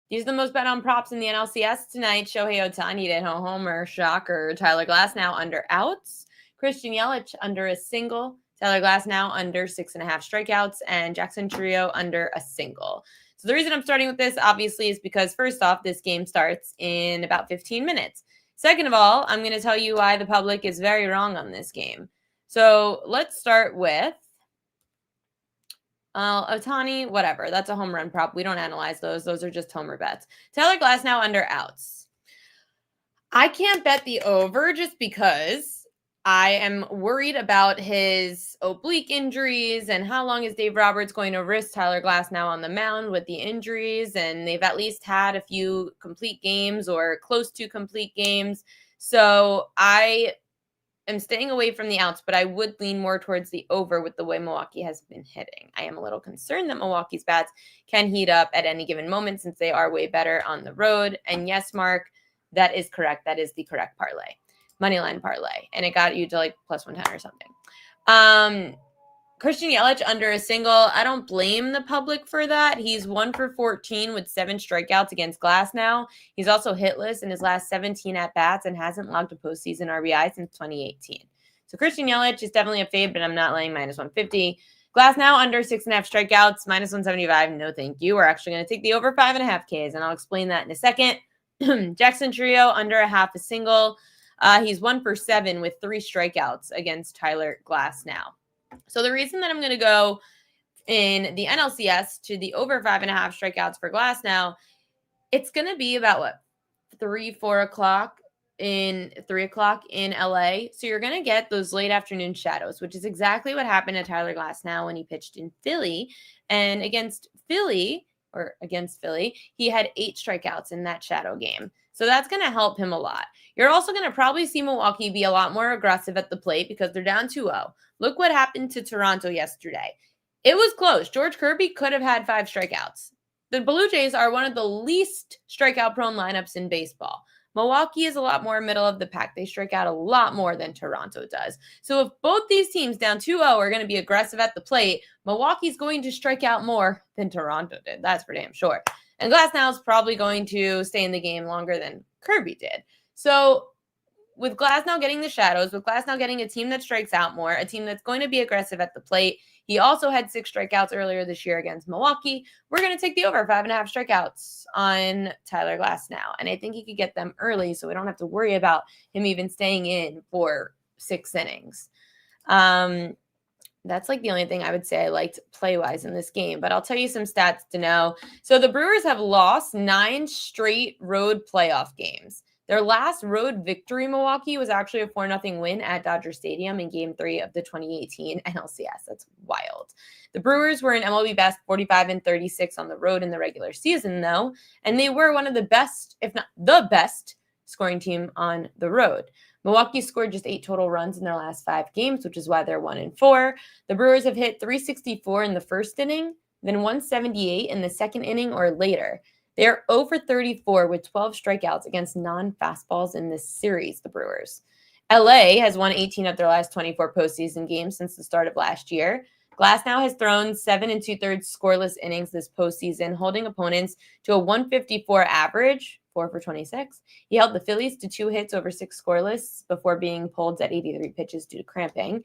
These are the most bet on props in the NLCS tonight. Shohei Ohtani to hit a homer, shocker. Tyler Glasnow under outs. Christian Yelich under a single. Tyler Glasnow under 6.5 strikeouts. And Jackson Trio under a single. So the reason I'm starting with this, obviously, is because first off, this game starts in about 15 minutes. Second of all, I'm going to tell you why the public is very wrong on this game. So let's start with Ohtani, whatever. That's a home run prop. We don't analyze those. Those are just homer bets. Tyler Glasnow under outs. I can't bet the over just because I am worried about his oblique injuries and how long is Dave Roberts going to risk Tyler Glasnow on the mound with the injuries. And they've at least had a few complete games or close to complete games. So I am staying away from the outs, but I would lean more towards the over with the way Milwaukee has been hitting. I am a little concerned that Milwaukee's bats can heat up at any given moment since they are way better on the road. And yes, Mark, that is correct. That is the correct parlay, moneyline parlay. And it got you to like plus 110 or something. Christian Yelich under a single. I don't blame the public for that. He's 1 for 14 with 7 strikeouts against Glasnow. He's also hitless in his last 17 at-bats and hasn't logged a postseason RBI since 2018. So Christian Yelich is definitely a fade, but I'm not laying minus 150. Glasnow under 6.5 strikeouts, minus 175. No, thank you. We're actually going to take the over 5.5 Ks, and I'll explain that in a second. Jackson Trio under a half a single. He's 1 for 7 with 3 strikeouts against Tyler Glasnow. So the reason that I'm going to go in the NLCS to the over 5.5 strikeouts for Glasnow, it's going to be about 3 o'clock in LA. So you're going to get those late afternoon shadows, which is exactly what happened to Tyler Glasnow when he pitched in Philly. And against Philly, he had 8 strikeouts in that shadow game. So that's going to help him a lot. You're also going to probably see Milwaukee be a lot more aggressive at the plate because they're down 2-0. Look what happened to Toronto yesterday. It was close. George Kirby could have had 5 strikeouts. The Blue Jays are one of the least strikeout-prone lineups in baseball. Milwaukee is a lot more middle of the pack. They strike out a lot more than Toronto does. So if both these teams down 2-0 are going to be aggressive at the plate, Milwaukee's going to strike out more than Toronto did. That's for damn sure. And Glasnow is probably going to stay in the game longer than Kirby did. So with Glasnow getting the shadows, with Glasnow getting a team that strikes out more, a team that's going to be aggressive at the plate, he also had 6 strikeouts earlier this year against Milwaukee. We're going to take the over 5.5 strikeouts on Tyler Glasnow. And I think he could get them early so we don't have to worry about him even staying in for 6 innings. That's like the only thing I would say I liked play-wise in this game. But I'll tell you some stats to know. So the Brewers have lost 9 straight road playoff games. Their last road victory, Milwaukee, was actually a 4-0 win at Dodger Stadium in Game 3 of the 2018 NLCS. That's wild. The Brewers were an MLB best 45-36 on the road in the regular season, though, and they were one of the best, if not the best, scoring team on the road. Milwaukee scored just 8 total runs in their last 5 games, which is why they're 1-4. The Brewers have hit 364 in the first inning, then 178 in the second inning or later. They're 0-34 with 12 strikeouts against non-fastballs in this series, the Brewers. LA has won 18 of their last 24 postseason games since the start of last year. Glasnow has thrown 7 2/3 scoreless innings this postseason, holding opponents to a 154 average, 4 for 26. He held the Phillies to 2 hits over 6 scoreless before being pulled at 83 pitches due to cramping.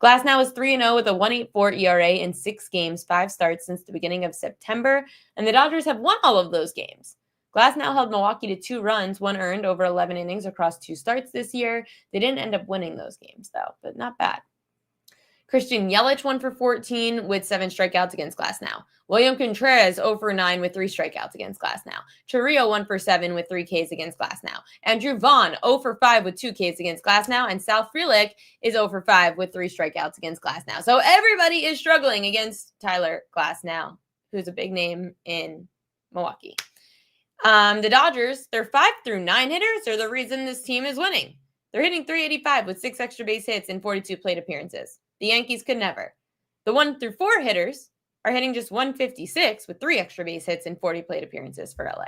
Glasnow is 3-0 with a 1.84 ERA in 6 games, 5 starts since the beginning of September, and the Dodgers have won all of those games. Glasnow held Milwaukee to 2 runs, 1 earned over 11 innings across 2 starts this year. They didn't end up winning those games, though, but not bad. Christian Yelich 1 for 14 with 7 strikeouts against Glasnow. William Contreras 0 for 9 with 3 strikeouts against Glasnow. Chiriot 1 for 7 with 3 Ks against Glasnow. Andrew Vaughn 0 for 5 with 2 Ks against Glasnow. And Sal Frelick is 0 for 5 with 3 strikeouts against Glasnow. So everybody is struggling against Tyler Glasnow, who's a big name in Milwaukee. The Dodgers, their 5 through 9 hitters are the reason this team is winning. They're hitting 385 with 6 extra base hits and 42 plate appearances. The Yankees could never. The 1 through 4 hitters are hitting just 156 with 3 extra base hits and 40 plate appearances for LA.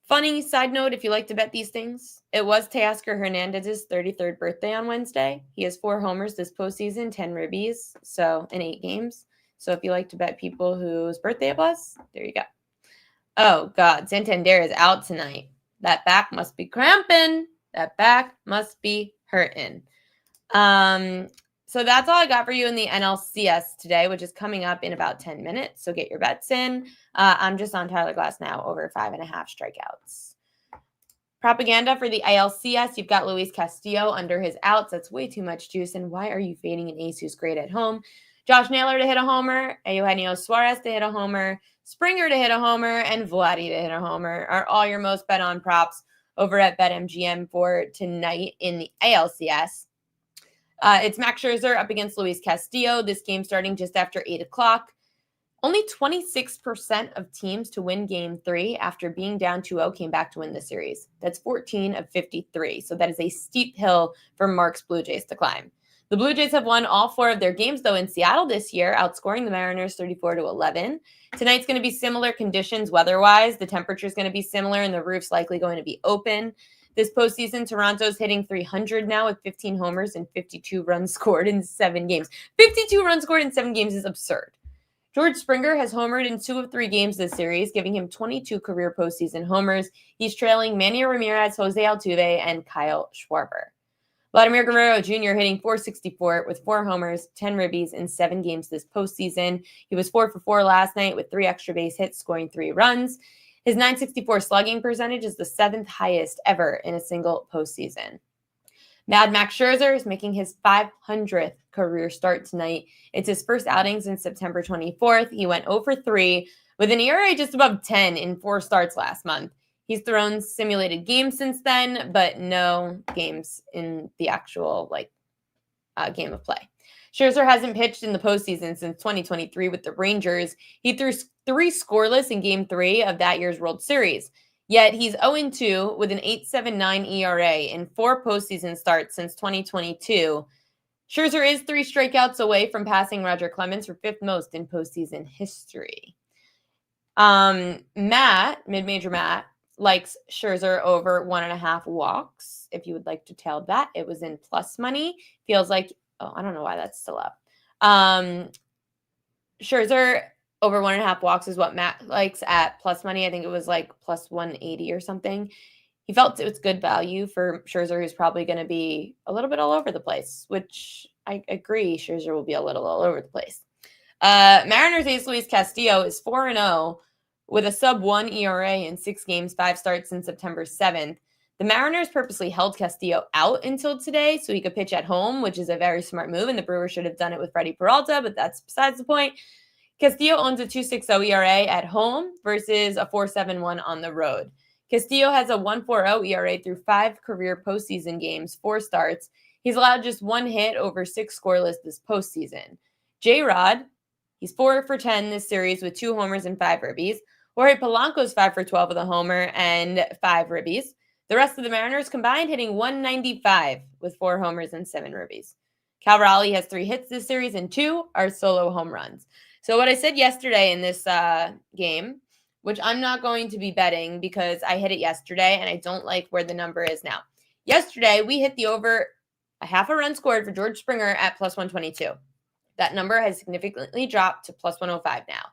Funny side note, if you like to bet these things, it was Teoscar Hernandez's 33rd birthday on Wednesday. He has 4 homers this postseason, 10 ribbies, so in 8 games. So if you like to bet people whose birthday it was, there you go. Oh, God, Santander is out tonight. That back must be cramping. That back must be hurting. So that's all I got for you in the NLCS today, which is coming up in about 10 minutes. So get your bets in. I'm just on Tyler Glasnow over 5.5 strikeouts. Propaganda for the ALCS. You've got Luis Castillo under his outs. That's way too much juice. And why are you fading an ace who's great at home? Josh Naylor to hit a homer, Eugenio Suarez to hit a homer, Springer to hit a homer, and Vladdy to hit a homer are all your most bet on props over at BetMGM for tonight in the ALCS. It's Max Scherzer up against Luis Castillo. This game starting just after 8 o'clock. Only 26% of teams to win Game 3 after being down 2-0 came back to win the series. That's 14 of 53. So that is a steep hill for Mark's Blue Jays to climb. The Blue Jays have won all 4 of their games, though, in Seattle this year, outscoring the Mariners 34-11. Tonight's going to be similar conditions weather-wise. The temperature is going to be similar, and the roof's likely going to be open. This postseason, Toronto's hitting 300 now with 15 homers and 52 runs scored in 7 games. 52 runs scored in 7 games is absurd. George Springer has homered in 2 of 3 games this series, giving him 22 career postseason homers. He's trailing Manny Ramirez, Jose Altuve, and Kyle Schwarber. Vladimir Guerrero Jr. hitting .464 with 4 homers, 10 ribbies in 7 games this postseason. He was 4 for 4 last night with 3 extra base hits, scoring 3 runs. His .964 slugging percentage is the 7th highest ever in a single postseason. Mad Max Scherzer is making his 500th career start tonight. It's his first outing since September 24th. He went 0 for 3 with an ERA just above 10 in 4 starts last month. He's thrown simulated games since then, but no games in the actual game of play. Scherzer hasn't pitched in the postseason since 2023 with the Rangers. He threw 3 scoreless in Game 3 of that year's World Series. Yet he's 0-2 with an 8.79 ERA in 4 postseason starts since 2022. Scherzer is 3 strikeouts away from passing Roger Clemens for 5th most in postseason history. Mid-major Matt, likes Scherzer over 1.5 walks. If you would like to tell that, it was in plus money. Feels like, I don't know why that's still up. Scherzer over 1.5 walks is what Matt likes at plus money. I think it was like plus 180 or something. He felt it was good value for Scherzer, who's probably going to be a little bit all over the place, which I agree. Scherzer will be a little all over the place. Mariners ace Luis Castillo is 4-0 with a sub-1 ERA in 6 games, 5 starts since September 7th. The Mariners purposely held Castillo out until today so he could pitch at home, which is a very smart move, and the Brewers should have done it with Freddie Peralta, but that's besides the point. Castillo owns a 2.60 ERA at home versus a 4.71 on the road. Castillo has a 1.40 ERA through 5 career postseason games, 4 starts. He's allowed just 1 hit over 6 scoreless this postseason. J-Rod, he's 4 for 10 this series with 2 homers and 5 ribbies. Jorge Polanco's 5 for 12 with a homer and 5 ribbies. The rest of the Mariners combined hitting 195 with 4 homers and 7 ribbies. Cal Raleigh has 3 hits this series and 2 are solo home runs. So what I said yesterday in this game, which I'm not going to be betting because I hit it yesterday and I don't like where the number is now. Yesterday, we hit the over a half a run scored for George Springer at plus 122. That number has significantly dropped to plus 105 now.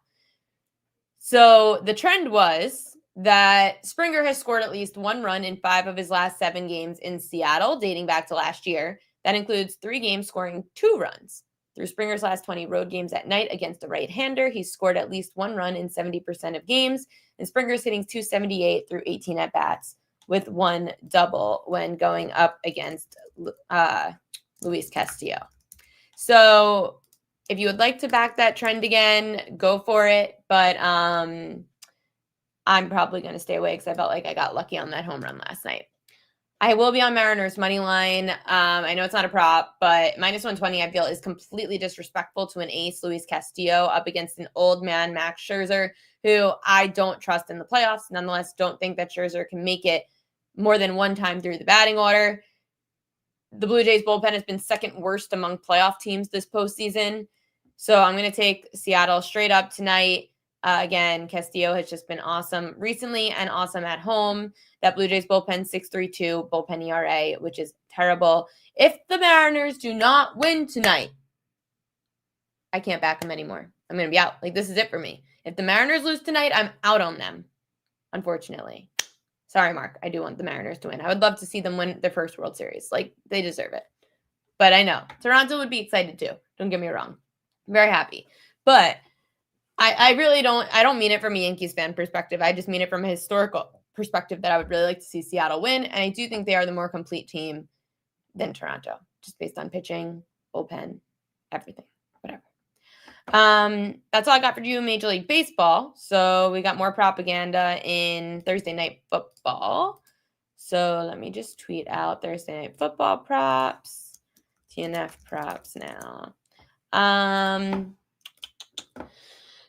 So the trend was that Springer has scored at least 1 run in 5 of his last 7 games in Seattle, dating back to last year. That includes 3 games scoring 2 runs. Through Springer's last 20 road games at night against a right-hander, he's scored at least 1 run in 70% of games, and Springer's hitting 278 through 18 at-bats with 1 double when going up against Luis Castillo. So if you would like to back that trend again, go for it, but I'm probably going to stay away because I felt like I got lucky on that home run last night. I will be on Mariners money line. I know it's not a prop, but minus 120 I feel is completely disrespectful to an ace, Luis Castillo, up against an old man, Max Scherzer, who I don't trust in the playoffs. Nonetheless, don't think that Scherzer can make it more than 1 time through the batting order. The Blue Jays bullpen has been second worst among playoff teams this postseason. So I'm going to take Seattle straight up tonight. Again, Castillo has just been awesome recently and awesome at home. That Blue Jays bullpen 6.32 bullpen ERA, which is terrible. If the Mariners do not win tonight, I can't back them anymore. I'm going to be out. Like, this is it for me. If the Mariners lose tonight, I'm out on them, unfortunately. Sorry, Mark. I do want the Mariners to win. I would love to see them win their first World Series. Like, they deserve it. But I know. Toronto would be excited too. Don't get me wrong. I'm very happy. But I really don't mean it from a Yankees fan perspective. I just mean it from a historical perspective that I would really like to see Seattle win. And I do think they are the more complete team than Toronto, just based on pitching, bullpen, everything, whatever. That's all I got for you in Major League Baseball. So we got more propaganda in Thursday Night Football. So let me just tweet out Thursday Night Football props, TNF props now.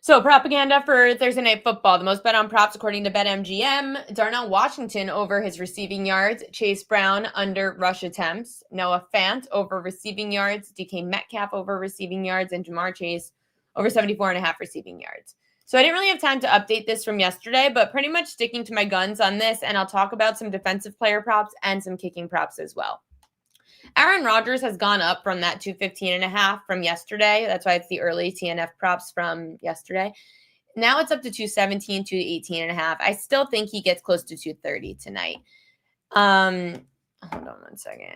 So propaganda for Thursday Night Football. The most bet on props according to BetMGM. Darnell Washington over his receiving yards. Chase Brown under rush attempts. Noah Fant over receiving yards. DK Metcalf over receiving yards. And Jamar Chase over 74.5 receiving yards. So I didn't really have time to update this from yesterday, but pretty much sticking to my guns on this. And I'll talk about some defensive player props and some kicking props as well. Aaron Rodgers has gone up from that 215.5 from yesterday. That's why it's the early TNF props from yesterday. Now it's up to 217, 218.5. I still think he gets close to 230 tonight. Hold on 1 second.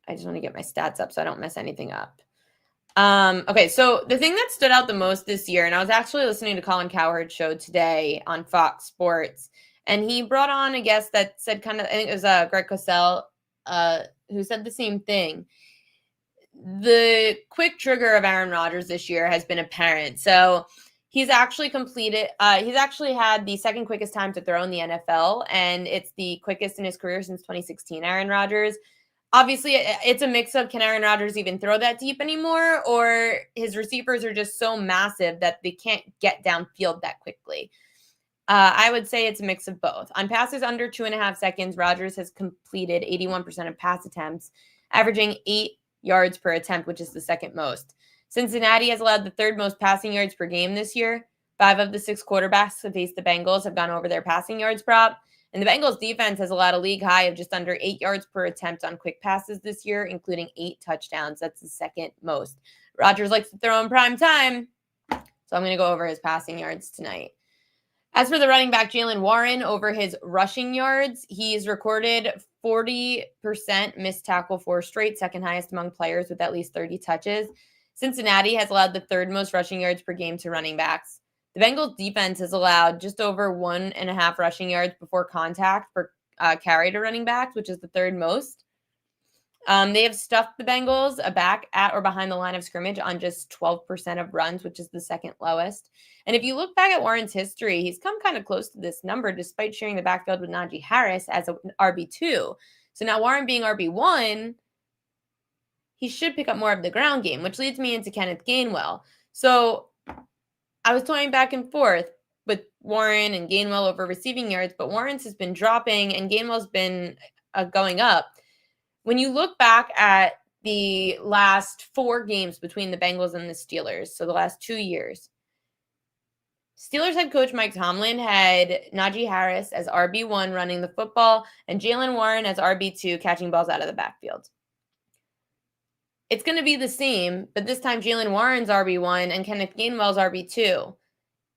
I just want to get my stats up so I don't mess anything up. Okay, so the thing that stood out the most this year, and I was actually listening to Colin Cowherd's show today on Fox Sports, and he brought on a guest that said I think it was Greg Cosell, who said the same thing. The quick trigger of Aaron Rodgers this year has been apparent. So he's actually had the 2nd quickest time to throw in the NFL, and it's the quickest in his career since 2016, Aaron Rodgers. Obviously, it's a mix of, can Aaron Rodgers even throw that deep anymore, or his receivers are just so massive that they can't get downfield that quickly. I would say it's a mix of both. On passes under 2.5 seconds, Rodgers has completed 81% of pass attempts, averaging 8 yards per attempt, which is the second most. Cincinnati has allowed the third most passing yards per game this year. 5 of the 6 quarterbacks who faced the Bengals have gone over their passing yards prop. And the Bengals defense has allowed a league high of just under 8 yards per attempt on quick passes this year, including 8 touchdowns. That's the second most. Rodgers likes to throw in prime time, so I'm going to go over his passing yards tonight. As for the running back, Jaylen Warren, over his rushing yards, he's recorded 40% missed tackle for straight, second highest among players with at least 30 touches. Cincinnati has allowed the third most rushing yards per game to running backs. The Bengals defense has allowed just over 1.5 rushing yards before contact per carry to running backs, which is the third most. They have stuffed the Bengals back at or behind the line of scrimmage on just 12% of runs, which is the second lowest. And if you look back at Warren's history, he's come kind of close to this number despite sharing the backfield with Najee Harris as an RB2. So now Warren being RB1, he should pick up more of the ground game, which leads me into Kenneth Gainwell. So I was toying back and forth with Warren and Gainwell over receiving yards, but Warren's has been dropping and Gainwell's been going up. When you look back at the last 4 games between the Bengals and the Steelers, so the last 2 years, Steelers head coach Mike Tomlin had Najee Harris as RB1 running the football and Jaylen Warren as RB2 catching balls out of the backfield. It's going to be the same, but this time Jaylen Warren's RB1 and Kenneth Gainwell's RB2.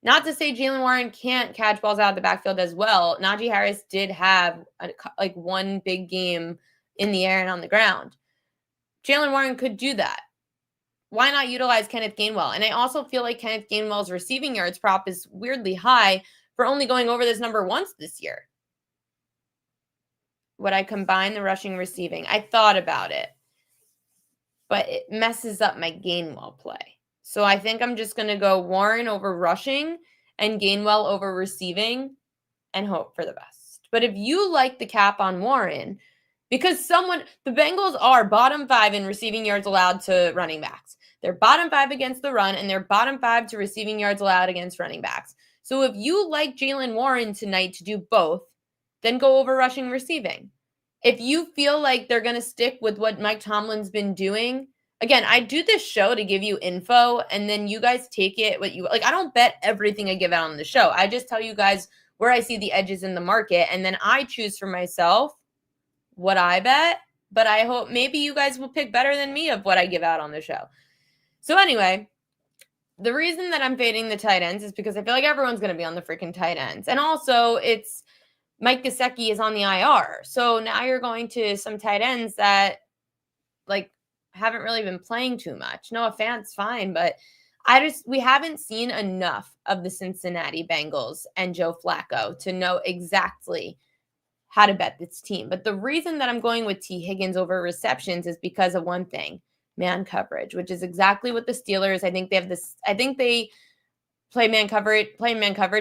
Not to say Jaylen Warren can't catch balls out of the backfield as well. Najee Harris did have one big game in the air and on the ground. Jaylen Warren could do that. Why not utilize Kenneth Gainwell? And I also feel like Kenneth Gainwell's receiving yards prop is weirdly high for only going over this number once this year. Would I combine the rushing receiving? I thought about it, but it messes up my Gainwell play. So I think I'm just going to go Warren over rushing and Gainwell over receiving and hope for the best. But if you like the cap on Warren, because the Bengals are bottom 5 in receiving yards allowed to running backs. They're bottom 5 against the run, and they're bottom 5 to receiving yards allowed against running backs. So if you like Jaylen Warren tonight to do both, then go over rushing receiving. If you feel like they're going to stick with what Mike Tomlin's been doing, again, I do this show to give you info, and then you guys take it what you like. I don't bet everything I give out on the show. I just tell you guys where I see the edges in the market, and then I choose for myself what I bet, but I hope maybe you guys will pick better than me of what I give out on the show. So anyway, the reason that I'm fading the tight ends is because I feel like everyone's going to be on the freaking tight ends. And also it's Mike Gesicki is on the IR. So now you're going to some tight ends that haven't really been playing too much. Noah Fant's fine, but we haven't seen enough of the Cincinnati Bengals and Joe Flacco to know exactly how to bet this team. But the reason that I'm going with T. Higgins over receptions is because of one thing, man coverage, which is exactly what the Steelers, I think they play man coverage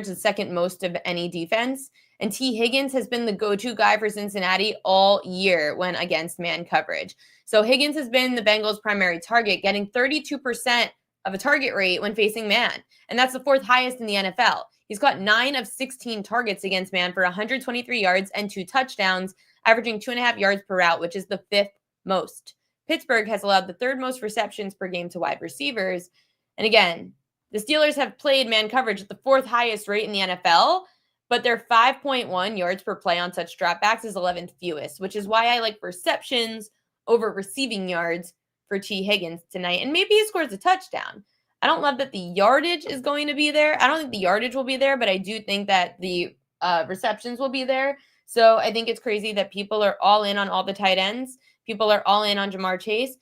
the second most of any defense. And T. Higgins has been the go-to guy for Cincinnati all year when against man coverage. So Higgins has been the Bengals' primary target, getting 32% of a target rate when facing man. And that's the 4th highest in the NFL. He's got 9 of 16 targets against man for 123 yards and 2 touchdowns, averaging 2.5 yards per route, which is the 5th most. Pittsburgh has allowed the 3rd most receptions per game to wide receivers. And again, the Steelers have played man coverage at the 4th highest rate in the NFL, but their 5.1 yards per play on such dropbacks is 11th fewest, which is why I like receptions over receiving yards for T. Higgins tonight. And maybe he scores a touchdown. I don't love that the yardage is going to be there. I don't think the yardage will be there, but I do think that the receptions will be there. So I think it's crazy that people are all in on all the tight ends. People are all in on Jamar Chase.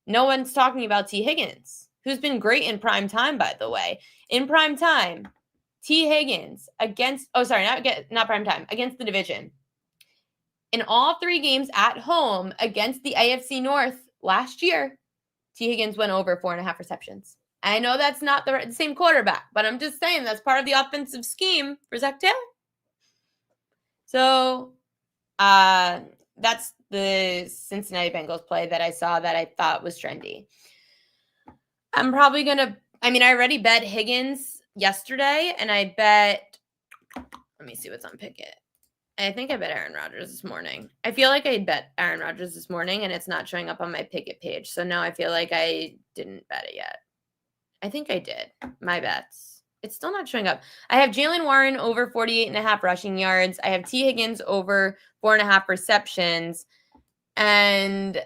No one's talking about T. Higgins, who's been great in prime time, by the way. In prime time, T. Higgins against the division. In all 3 games at home against the AFC North last year, T. Higgins went over 4.5 receptions. I know that's not the same quarterback, but I'm just saying that's part of the offensive scheme for Zach Taylor. So that's the Cincinnati Bengals play that I saw that I thought was trendy. I'm probably going to, I already bet Higgins yesterday, and I bet, let me see what's on Pickett. I think I bet Aaron Rodgers this morning. I feel like I bet Aaron Rodgers this morning, and it's not showing up on my Pickett page. So now I feel like I didn't bet it yet. I think I did. My bets. It's still not showing up. I have Jalen Warren over 48.5 rushing yards. I have T. Higgins over 4.5 receptions. And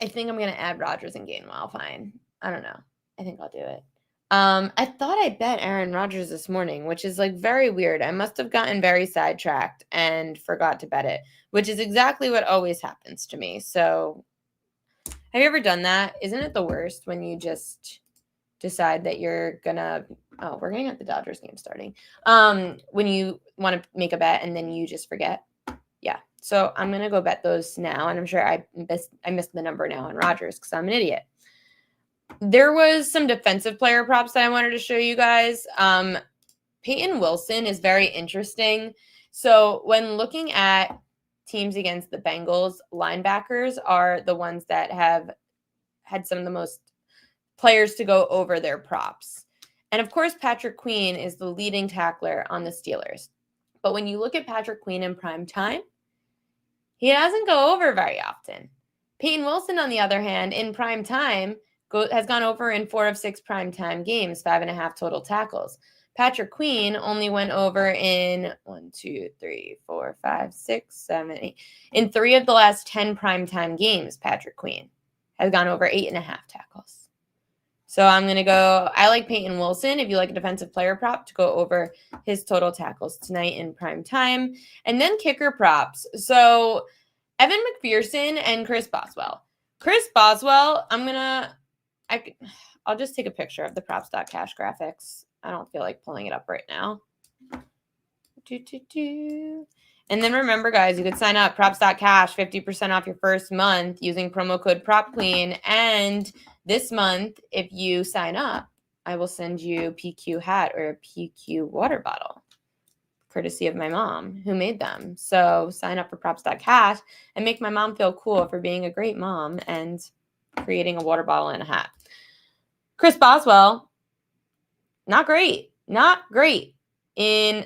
I think I'm going to add Rodgers and Gainwell. Fine. I don't know. I think I'll do it. I thought I bet Aaron Rodgers this morning, which is like very weird. I must have gotten very sidetracked and forgot to bet it, which is exactly what always happens to me. So have you ever done that? Isn't it the worst when you just decide that you're gonna, oh, we're gonna get the Dodgers game starting. When you want to make a bet and then you just forget. Yeah. So I'm gonna go bet those now, and I'm sure I missed the number now on Rodgers because I'm an idiot. There was some defensive player props that I wanted to show you guys. Peyton Wilson is very interesting. So when looking at teams against the Bengals, linebackers are the ones that have had some of the most players to go over their props. And of course, Patrick Queen is the leading tackler on the Steelers. But when you look at Patrick Queen in prime time, he doesn't go over very often. Peyton Wilson, on the other hand, in prime time, has gone over in 4 of 6 primetime games, 5.5 total tackles. Patrick Queen only went over in 1, 2, 3, 4, 5, 6, 7, 8. In 3 of the last 10 primetime games, Patrick Queen has gone over 8.5 tackles. So I'm going to go, I like Peyton Wilson, if you like a defensive player prop, to go over his total tackles tonight in prime time. And then kicker props. So Evan McPherson and Chris Boswell. Chris Boswell, I'll just take a picture of the props.cash graphics. I don't feel like pulling it up right now. And then remember, guys, you could sign up props.cash, 50% off your first month using promo code PropQueen. And this month, if you sign up, I will send you a PQ hat or a PQ water bottle, courtesy of my mom who made them. So sign up for props.cash and make my mom feel cool for being a great mom and creating a water bottle and a hat. Chris Boswell, not great on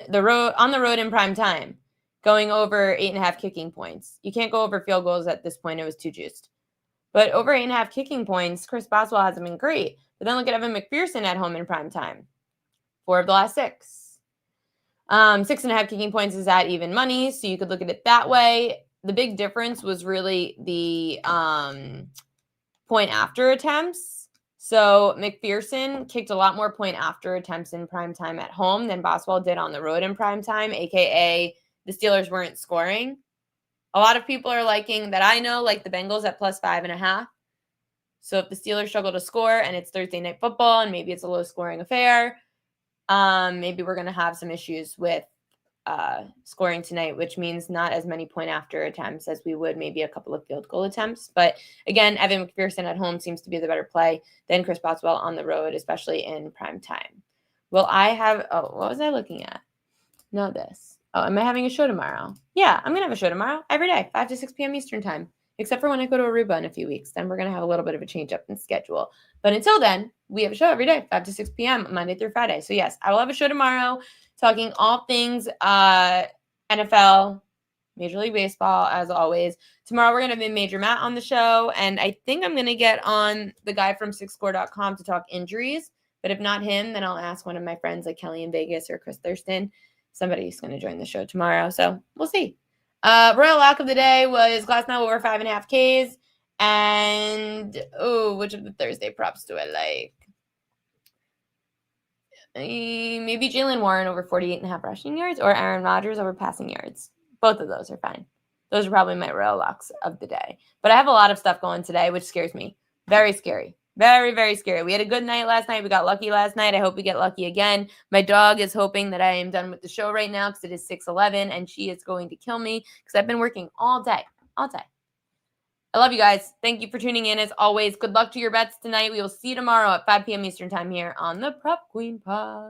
the road in prime time, going over 8.5 kicking points. You can't go over field goals at this point. It was too juiced. But over 8.5 kicking points, Chris Boswell hasn't been great. But then look at Evan McPherson at home in prime time. 4 of the last 6. 6.5 kicking points is at even money, so you could look at it that way. The big difference was really the point after attempts. So McPherson kicked a lot more point after attempts in prime time at home than Boswell did on the road in prime time, aka the Steelers weren't scoring. A lot of people are liking that, I know, like the Bengals at plus 5.5. So if the Steelers struggle to score and it's Thursday night football and maybe it's a low scoring affair, maybe we're going to have some issues with scoring tonight, which means not as many point after attempts as we would maybe a couple of field goal attempts. But again, Evan McPherson at home seems to be the better play than Chris Boswell on the road, especially in prime time. Well, I have, what was I looking at? No, this. Oh, am I having a show tomorrow? Yeah, I'm going to have a show tomorrow every day, 5 to 6 p.m. Eastern time, except for when I go to Aruba in a few weeks. Then we're going to have a little bit of a change up in schedule. But until then, we have a show every day, 5 to 6 p.m. Monday through Friday. So yes, I will have a show tomorrow talking all things NFL, Major League Baseball, as always. Tomorrow we're going to have Major Matt on the show, and I think I'm going to get on the guy from SixScore.com to talk injuries. But if not him, then I'll ask one of my friends like Kelly in Vegas or Chris Thurston. Somebody's going to join the show tomorrow, so we'll see. Royal lock of the day was Glasnow over 5.5 Ks. And, which of the Thursday props do I like? Maybe Jalen Warren over 48.5 rushing yards or Aaron Rodgers over passing yards. Both of those are fine. Those are probably my royal locks of the day. But I have a lot of stuff going today, which scares me. Very scary. Very, very scary. We had a good night last night. We got lucky last night. I hope we get lucky again. My dog is hoping that I am done with the show right now because it is 6:11 and she is going to kill me because I've been working all day. I love you guys. Thank you for tuning in as always. Good luck to your bets tonight. We will see you tomorrow at 5 p.m. Eastern time here on the Prop Queen Pod.